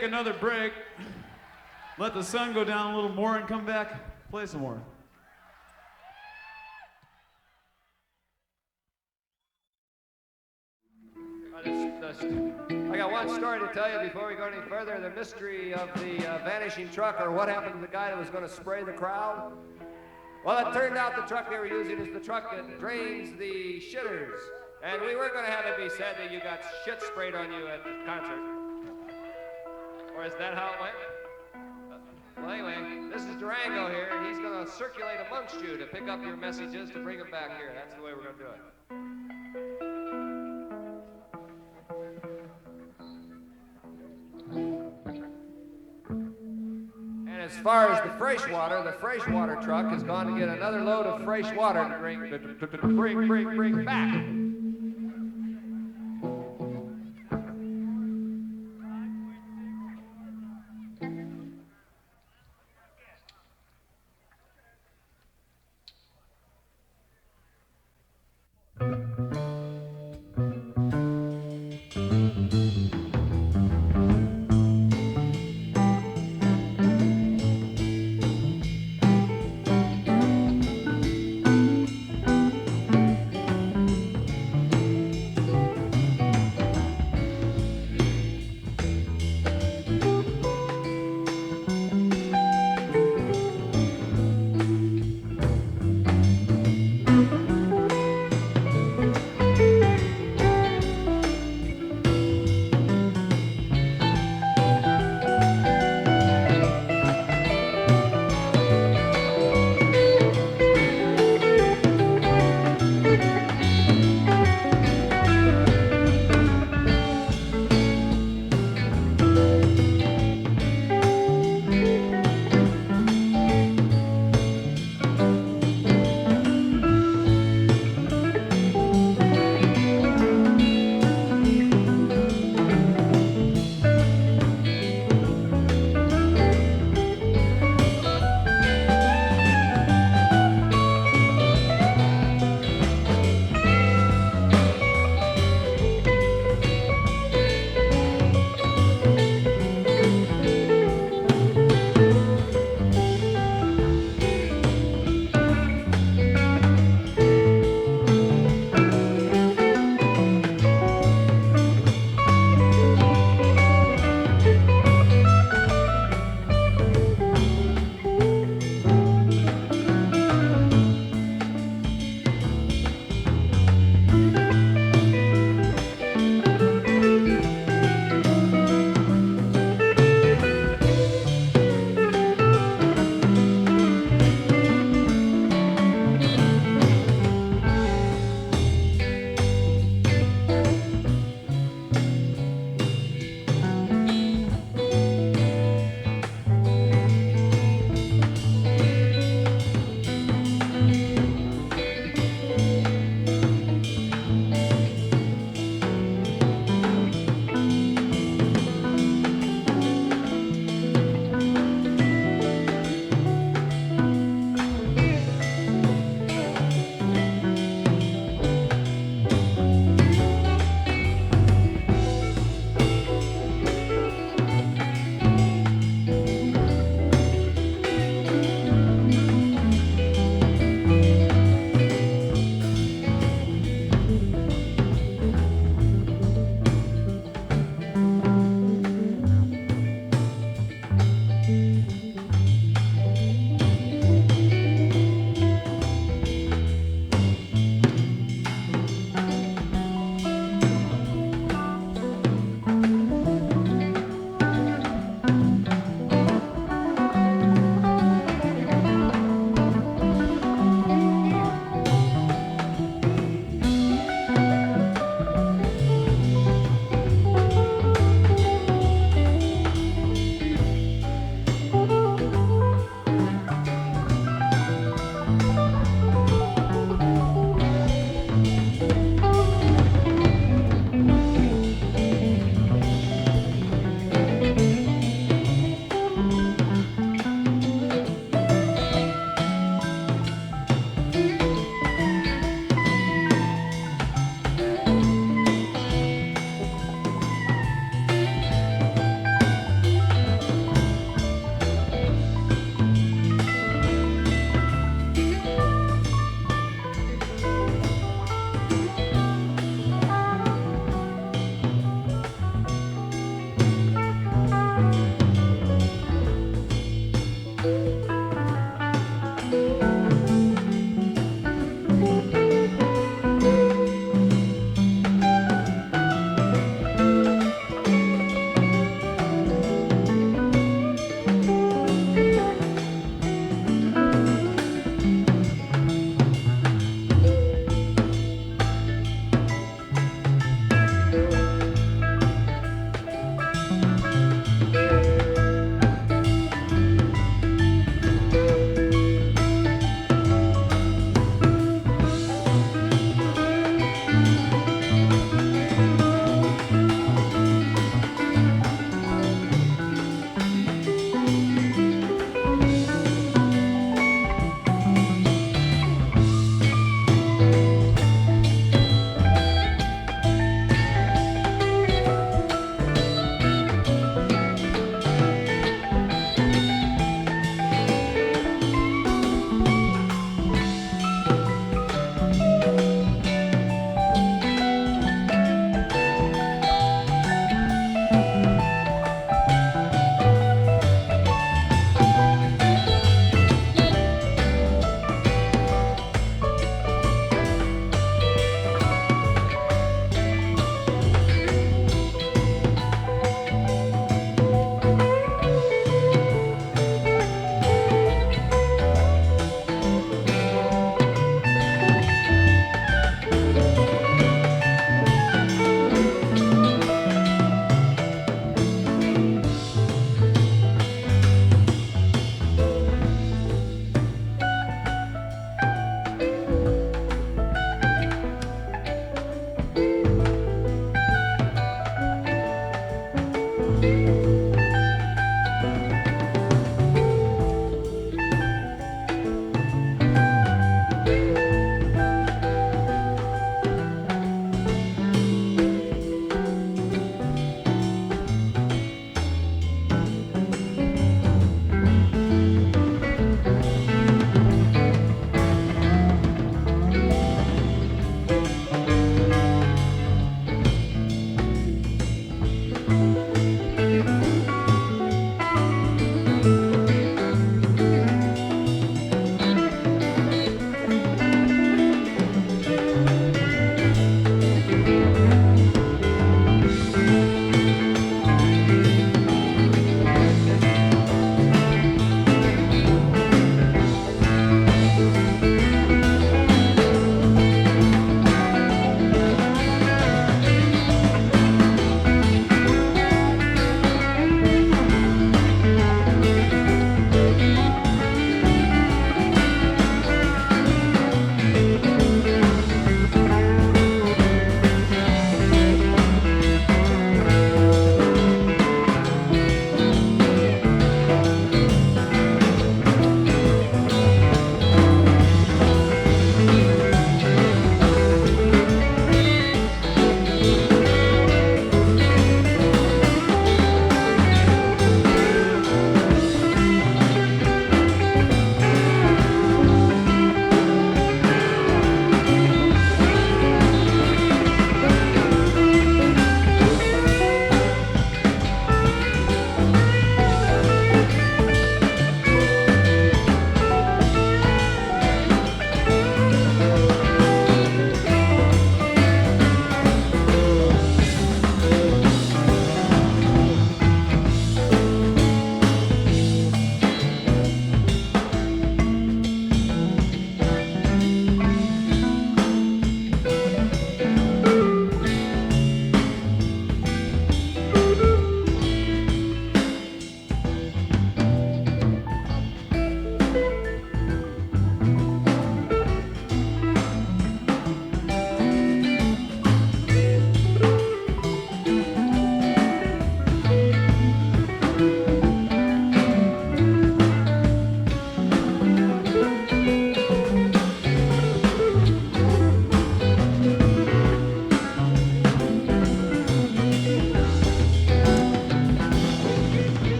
take another break, let the sun go down a little more, and come back, play some more. I got one story to tell you before we go any further. The mystery of the vanishing truck, or what happened to the guy that was going to spray the crowd. Well, it turned out the truck they were using is the truck that drains the shitters. And we weren't going to have it be said that you got shit sprayed on you at the concert. Or is that how it went? Well, anyway, this is Durango here, and he's going to circulate amongst you to pick up your messages to bring them back here. That's the way we're going to do it. As far as the fresh water truck has gone to get another load of fresh water to bring back.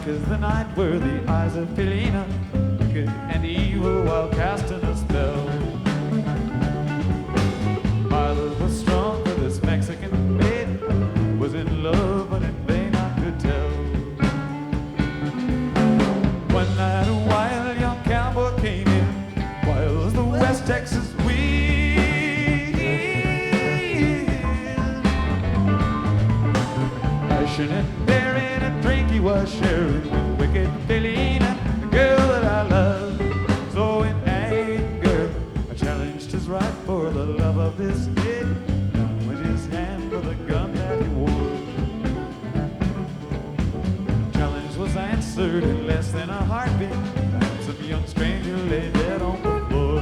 as the night were the eyes of Felina, wicked and evil while casting a spell. My love was strong for this Mexican maid, was in love but in vain I could tell. One night a wild young cowboy came in, wild as the West Texas wind, passion and bearing a drink he was sharing with wicked Felina, the girl that I love. So in anger I challenged his right for the love of this kid, with his hand for the gun that he wore. Challenge was answered in less than a heartbeat, and some young stranger lay dead on the floor.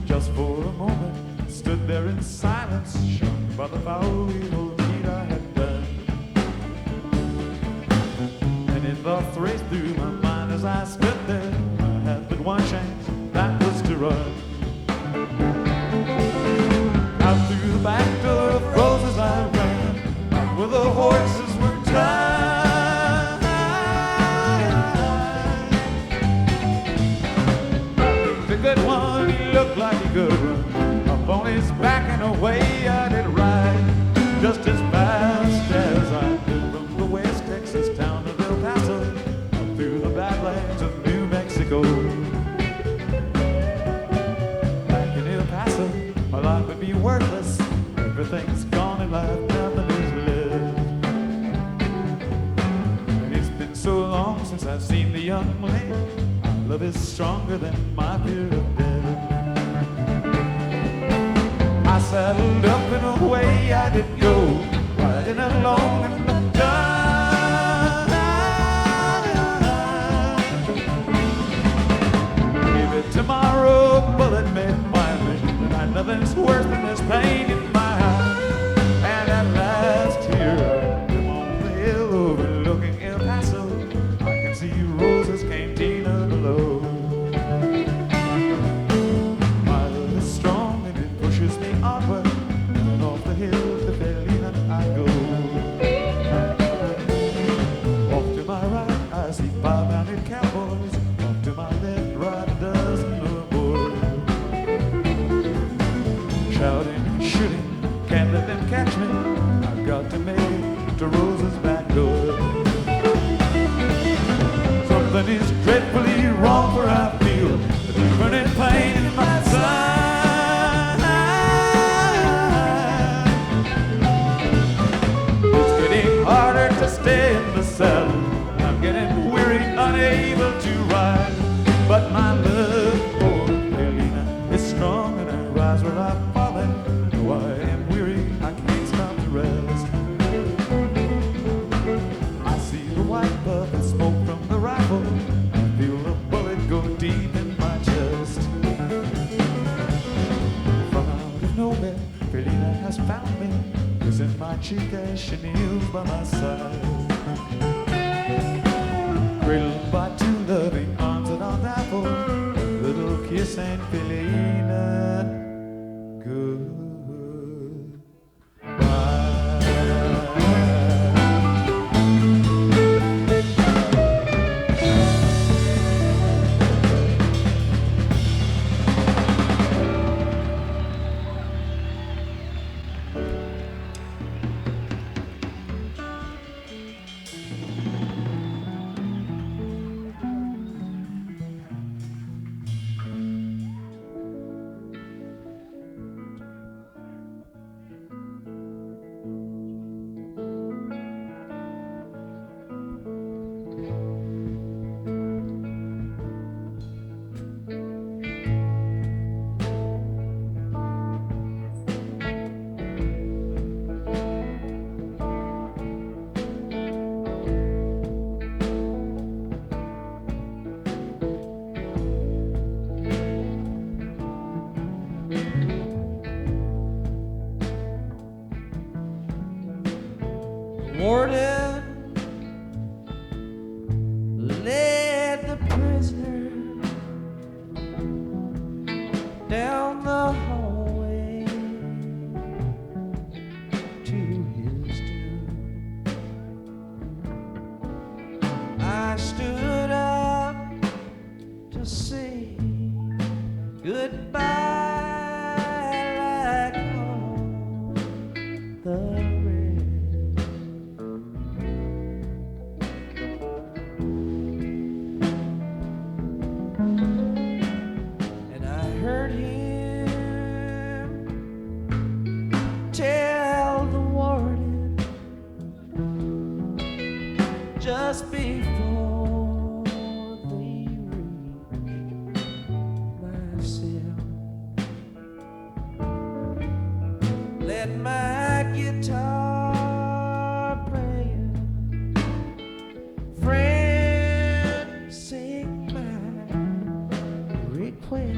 Just for a moment stood there in silence, shocked by the foul evil deed I had done. And it thoughts raced through my mind as I stood there. I had but one chance, that was to run. Out through the back door of roses I ran, out where the horses were tied. The good one, he looked like he could run. Up on his back and away I did ride, just as fast as I could, from the West Texas town of El Paso, up through the badlands of New Mexico. Back in El Paso, my life would be worthless. Everything's gone in life, nothing is left. And it's been so long since I've seen the young lady. My love is stronger than my fear of death. I saddled up and away I did go, riding along in the dark. Maybe tomorrow a bullet may find me, and nothing's worse than this pain in my heart. And at last here I'm on the hill overlooking El Paso. I can see Rosa's cantina below. My love is strong and it pushes me onward, and off the hill to Felina I go. Off to my right I see 5 mounted cowboys, off to my left ride a dozen or more. Shouting and shooting, can't let them catch me. I've got to make it to Rosa's back door. Something is dreadfully wrong, for I feel the burning pain in my side. It's getting harder to stay in the saddle. I'm getting weary, unable to ride. But my love for Felina is strong, and I rise where I've fallen. Though I am weary, I can't stop to rest. I see the white puff and smoke from the rifle. I feel the bullet go deep in my chest. From out of nowhere, Felina has found me, kissing my cheek as she kneels by my side. Cradled by 2 loving arms that I'll die for, a little kiss and Felina, goodbye. warden led the prisoner down the hallway to his doom. just before they reach my cell. Let my guitar playing friend sing my request.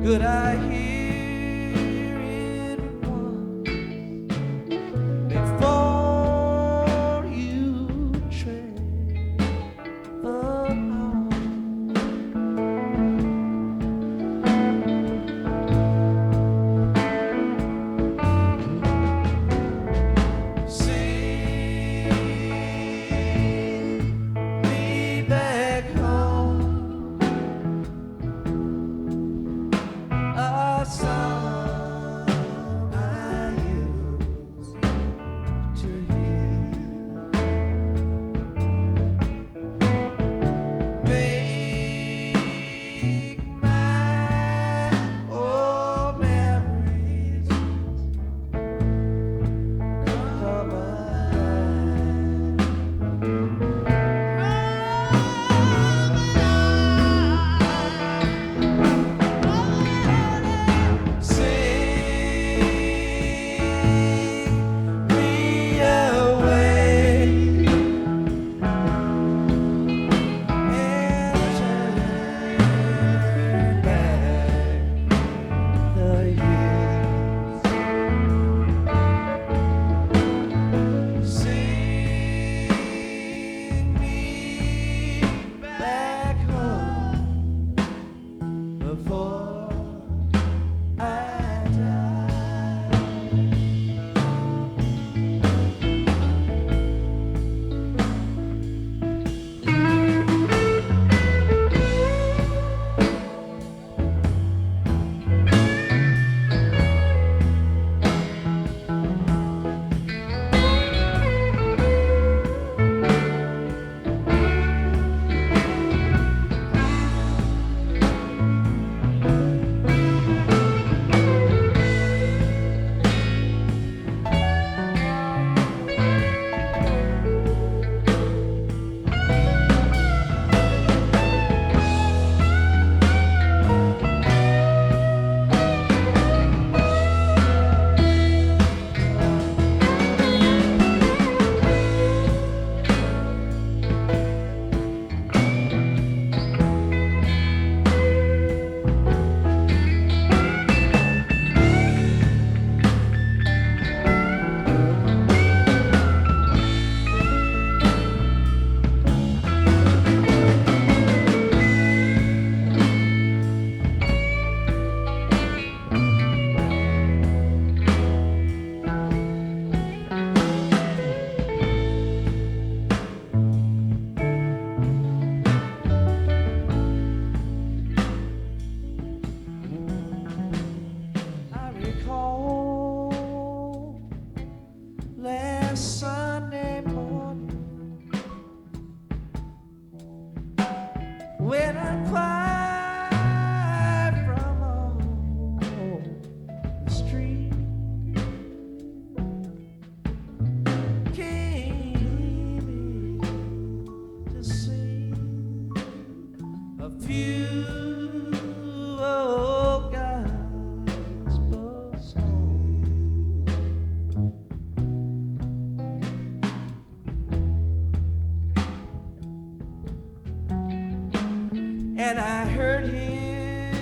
Could I hear it once before you travel on? Sing me back home. last Sunday morning when I cried from on the street. Came in to see a few old gospel songs. And I heard him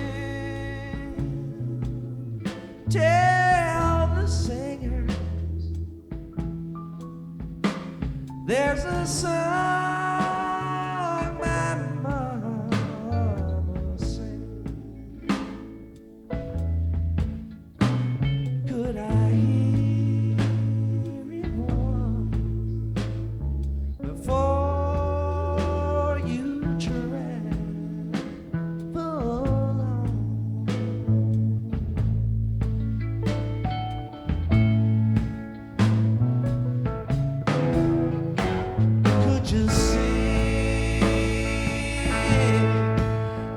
tell the singers there's a song my mama sang. Could I hear it once before you travel on? Could you see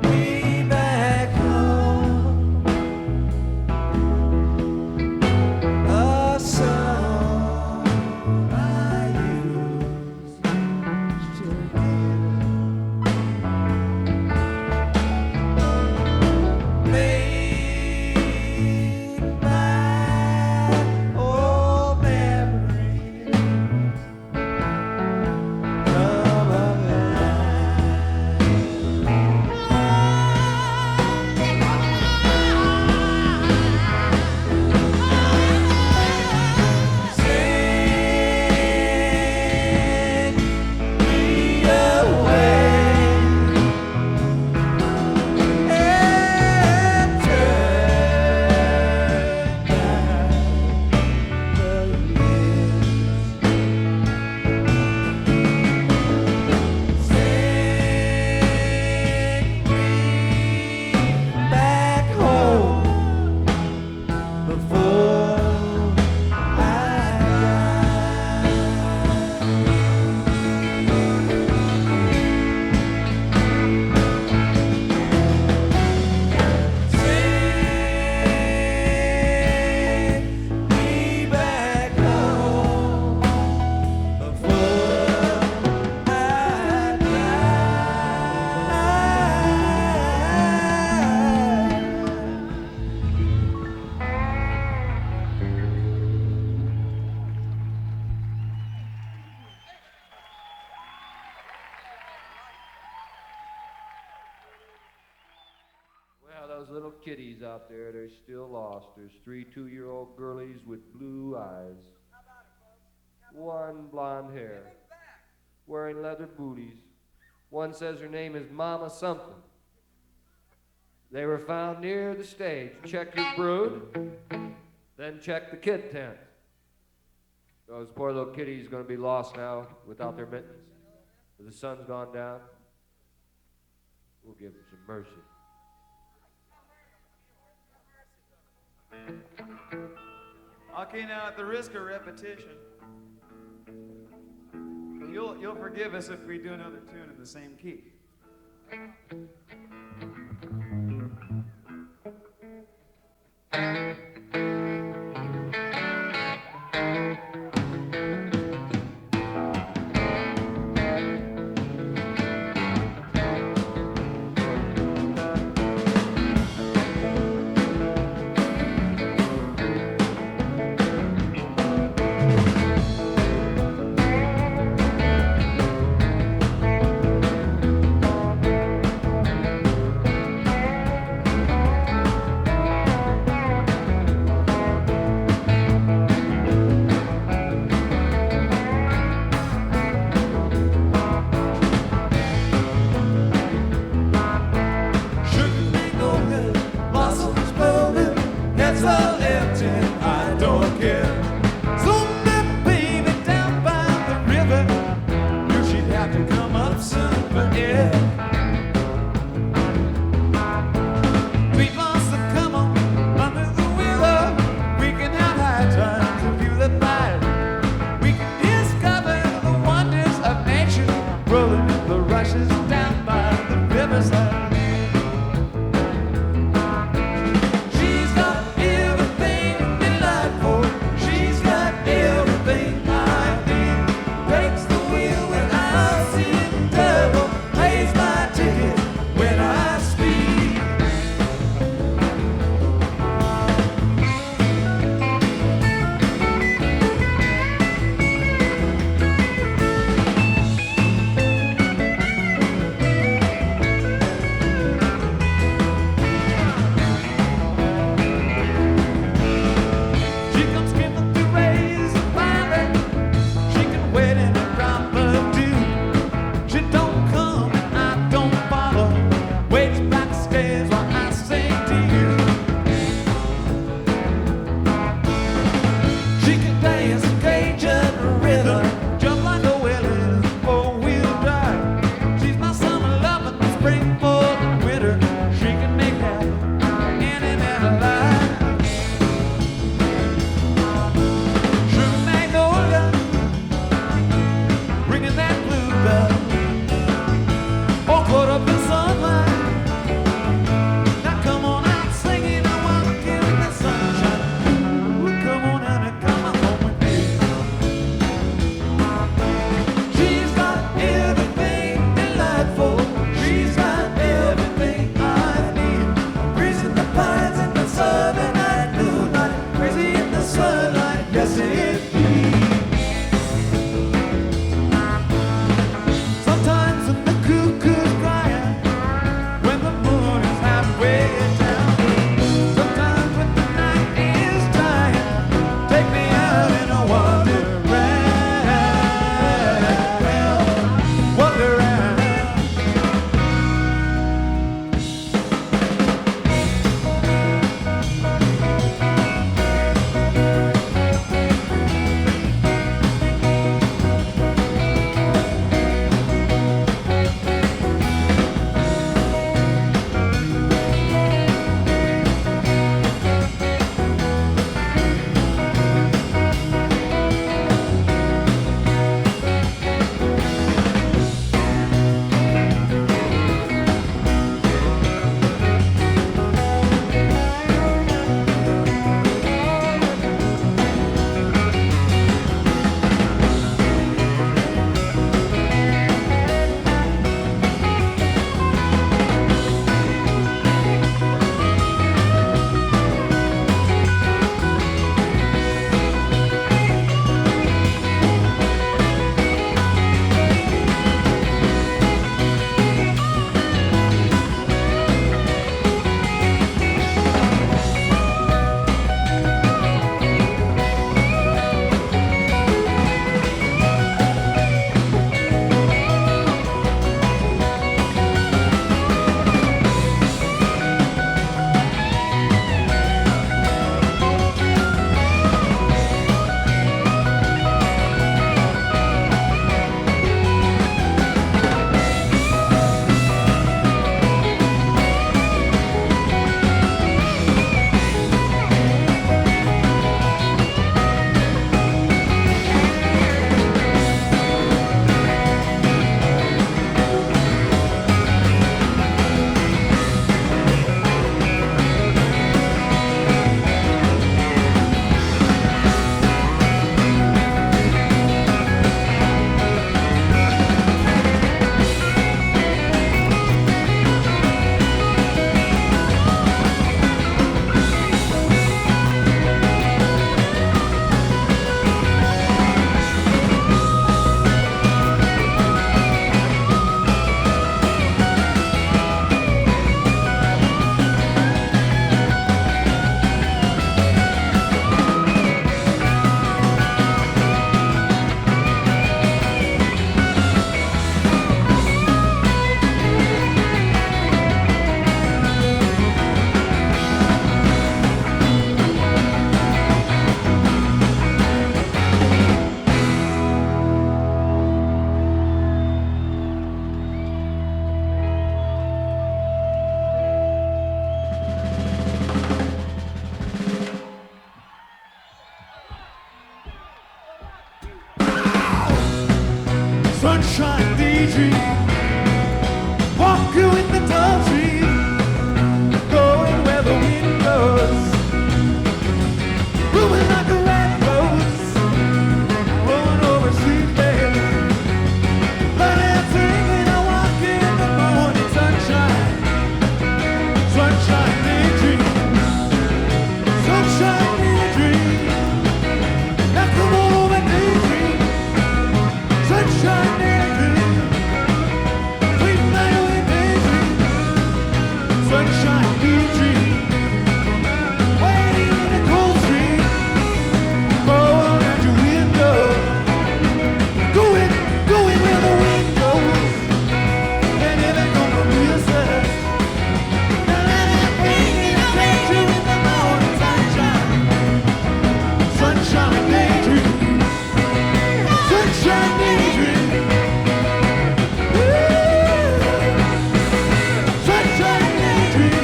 me back home? A song I used to make my old memories come alive. Sing me away and turn back the years. Sing me back home before I Sing me back home before I Well, those little kiddies out there, they're still lost. There's 3 2-year-old girlies with blue eyes. One blonde hair, wearing leather booties. One says her name is Mama something. They were found near the stage. Check your brood, then check the kid tent. Those poor little kitties are going to be lost now without their mittens. The sun's gone down. We'll give them some mercy. Okay, now at the risk of repetition, you'll forgive us if we do another tune in the same key. sunshine daydream. Walking with the tall trees, going where the wind blows, moving like a red rose, rolling over sweet bed. But I'm singing, I walk in the morning sunshine, sunshine daydream, sunshine daydream. Now come on over daydream, sunshine daydream, sweet night with daydream, sunshine daydream. Waiting in a cold street, blowing at your window, going where the wind goes, and it ain't gonna be a set. And I'm thinking I'll take you in the morning sunshine, sunshine daydream, sunshine daydream. Woo! Sunshine daydream.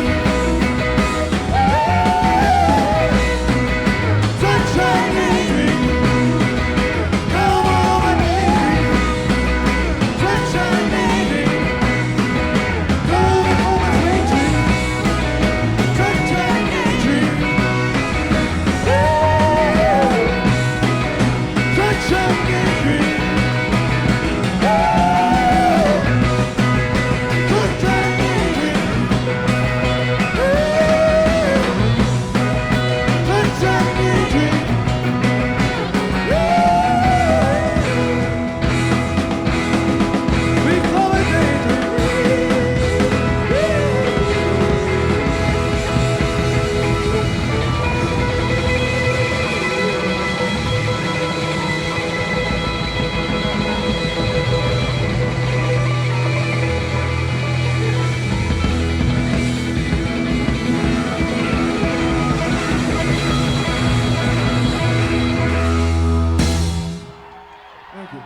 Sunshine daydream. Come over daydream. Sunshine daydream. Come over daydream. Sunshine daydream. Sunshine daydream. Sunshine daydream. Sunshine daydream. We call it Thank you.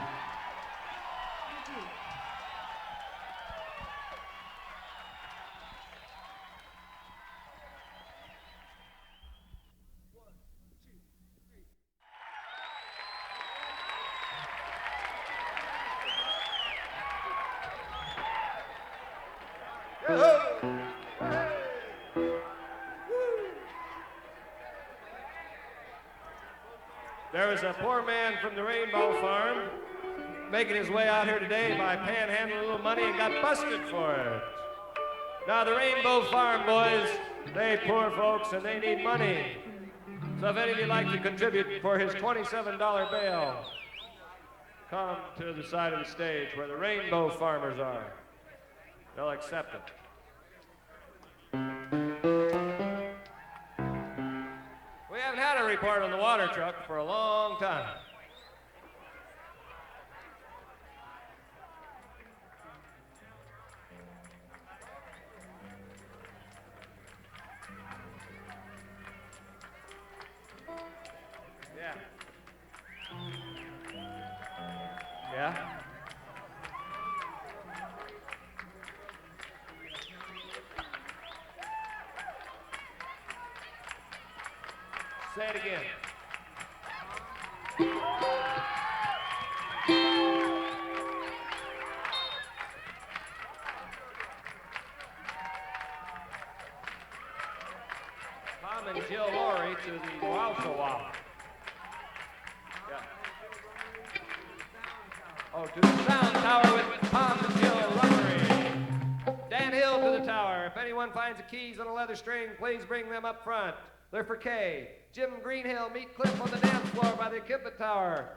There was a poor man from the Rainbow Farm making his way out here today by panhandling a little money and got busted for it. Now the Rainbow Farm boys, they poor folks and they need money. So if any of you like to contribute for his $27 bail, come to the side of the stage where the Rainbow Farmers are. They'll accept it. We haven't had a report on the water truck for a long time. Yeah. Yeah? Say it again. Tom and Jill Laurie to the Wow. Yeah. Oh, to the sound tower with Tom and Jill Laurie. Dan Hill to the tower. If anyone finds the keys on a leather string, please bring them up front. They're for Kay. Jim Greenhill, meet Cliff on the dance floor by the equipment tower.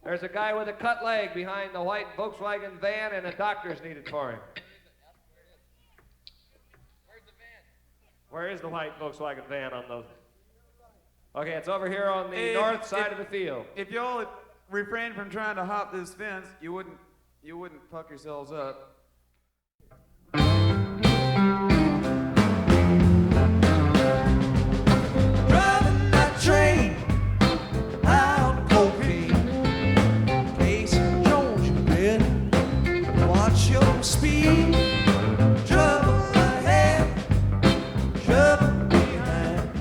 There's a guy with a cut leg behind the white Volkswagen van, and a doctor's needed for him. Where's the van? Where is the white Volkswagen van on those? Okay, it's over here on the north side of the field. If y'all had refrained from trying to hop this fence, you wouldn't fuck yourselves up. Driving that train out of cocaine, place Jones, you better watch your speed. Trouble ahead, trouble behind.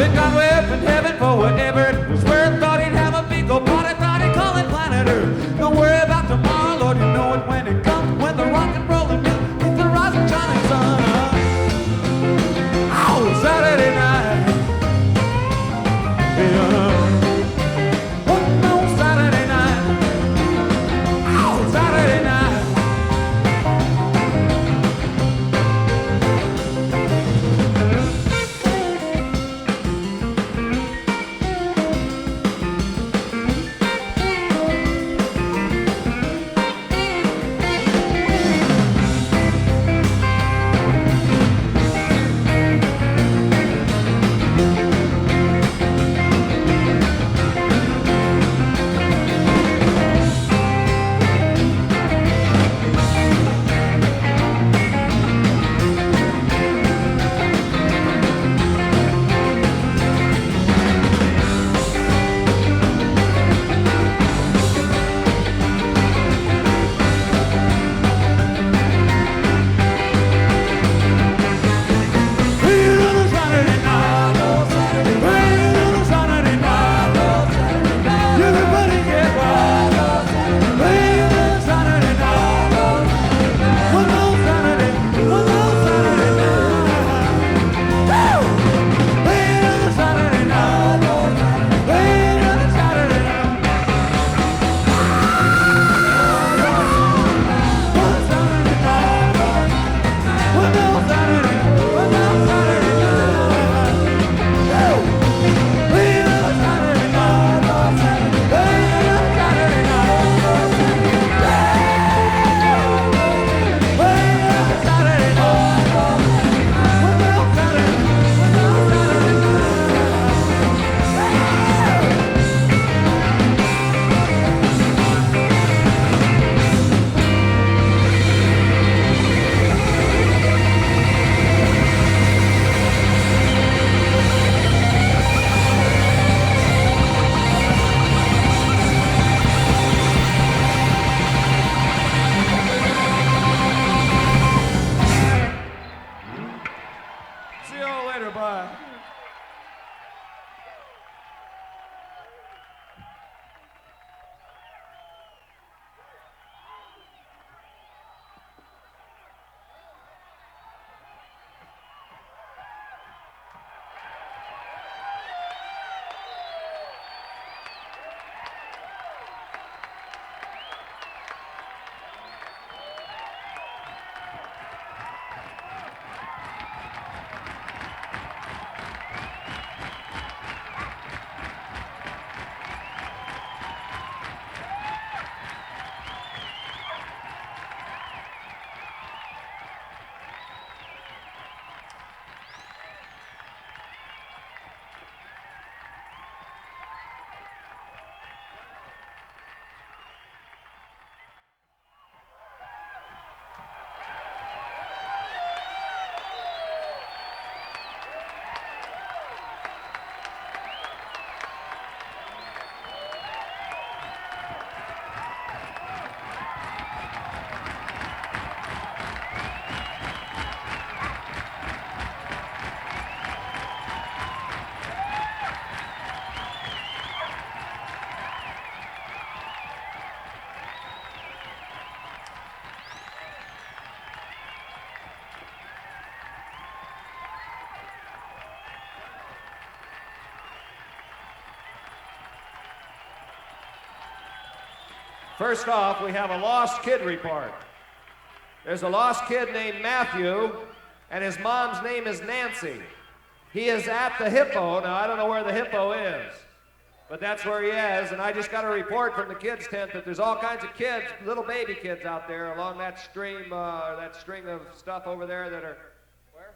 Been gone way up in heaven for whatever it was worth. Thought he'd have a big old party, thought he'd call it planet Earth. Don't worry about tomorrow, Lord, you know it when it comes. When the rock and roll and meet the rising shining sun. Oh, Saturday night. Yeah. Putting on Saturday night. Oh, Saturday night. First off, we have a lost kid report. There's a lost kid named Matthew, and his mom's name is Nancy. He is at the Hippo. Now, I don't know where the Hippo is, but that's where he is, and I just got a report from the kids' tent that there's all kinds of kids, little baby kids out there along that stream, that string of stuff over there that are, where?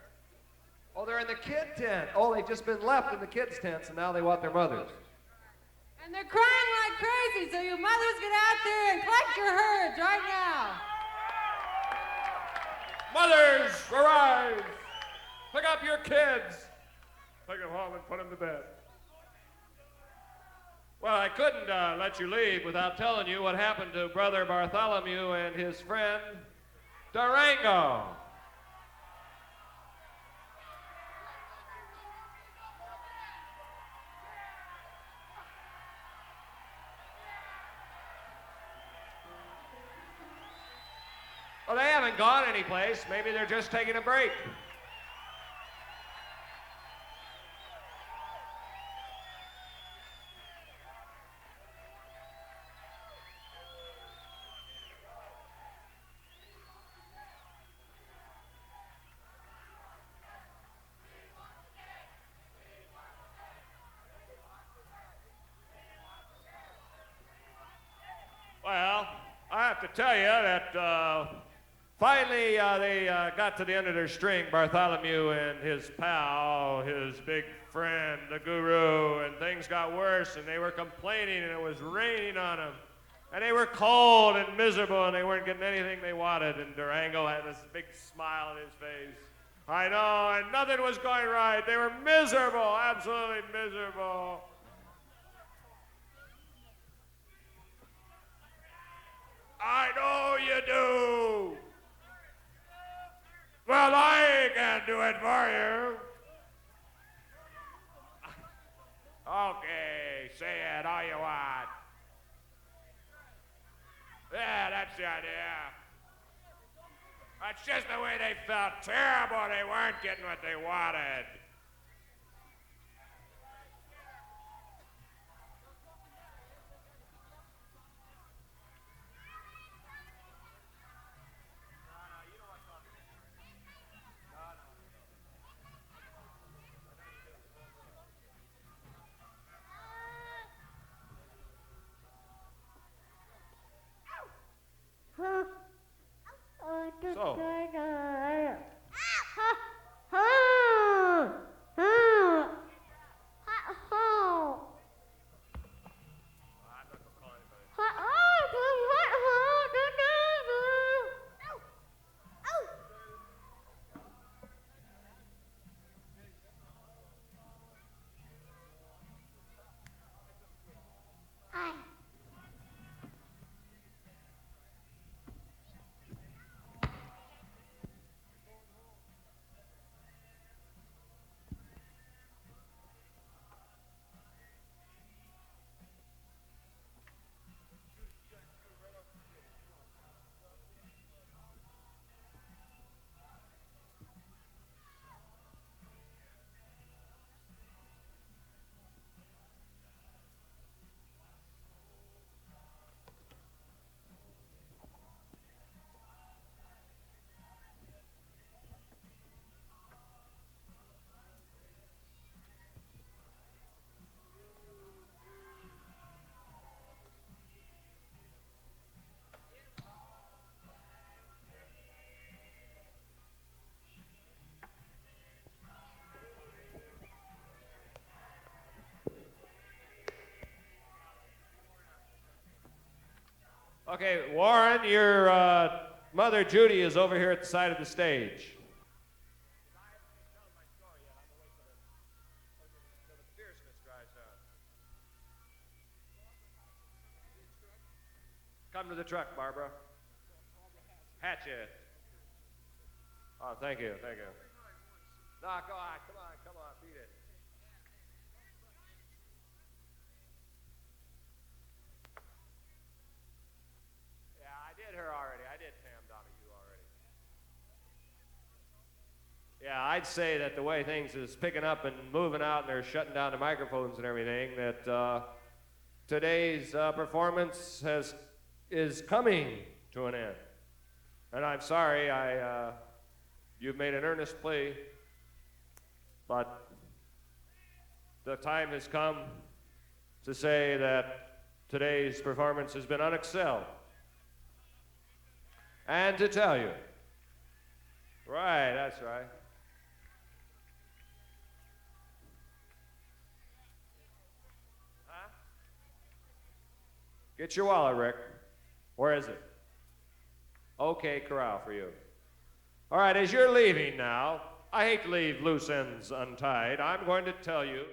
Oh, they're in the kid tent. Oh, they've just been left in the kids' tents, and now they want their mothers. And they're crying like crazy, so you mothers get out there and collect your herds right now. Mothers, arise! Pick up your kids. Take them home and put them to bed. Well, I couldn't let you leave without telling you what happened to Brother Bartholomew and his friend, Durango. Well, they haven't gone anyplace. Maybe they're just taking a break. Well, I have to tell you that finally they got to the end of their string, Bartholomew and his pal, his big friend, the guru, and things got worse, and they were complaining, and it was raining on them. And they were cold and miserable, and they weren't getting anything they wanted, and Durango had this big smile on his face. I know, and nothing was going right. They were miserable, absolutely miserable. I know you do. Well, I can do it for you. Okay, say it all you want. Yeah, that's the idea. That's just the way they felt terrible. They weren't getting what they wanted. So, okay, Warren, your mother Judy is over here at the side of the stage. Come to the truck, Barbara. Hatchet. Oh, thank you, thank you. No, go on, come on, beat it. Yeah, I did her already. I did Pam Donahue already. Yeah, I'd say that the way things is picking up and moving out and they're shutting down the microphones and everything, that today's performance is coming to an end. And I'm sorry, you've made an earnest plea, but the time has come to say that today's performance has been unexcelled. And to tell you, right, that's right. Huh? Get your wallet, Rick. Where is it? Okay, corral for you. All right, as you're leaving now, I hate to leave loose ends untied. I'm going to tell you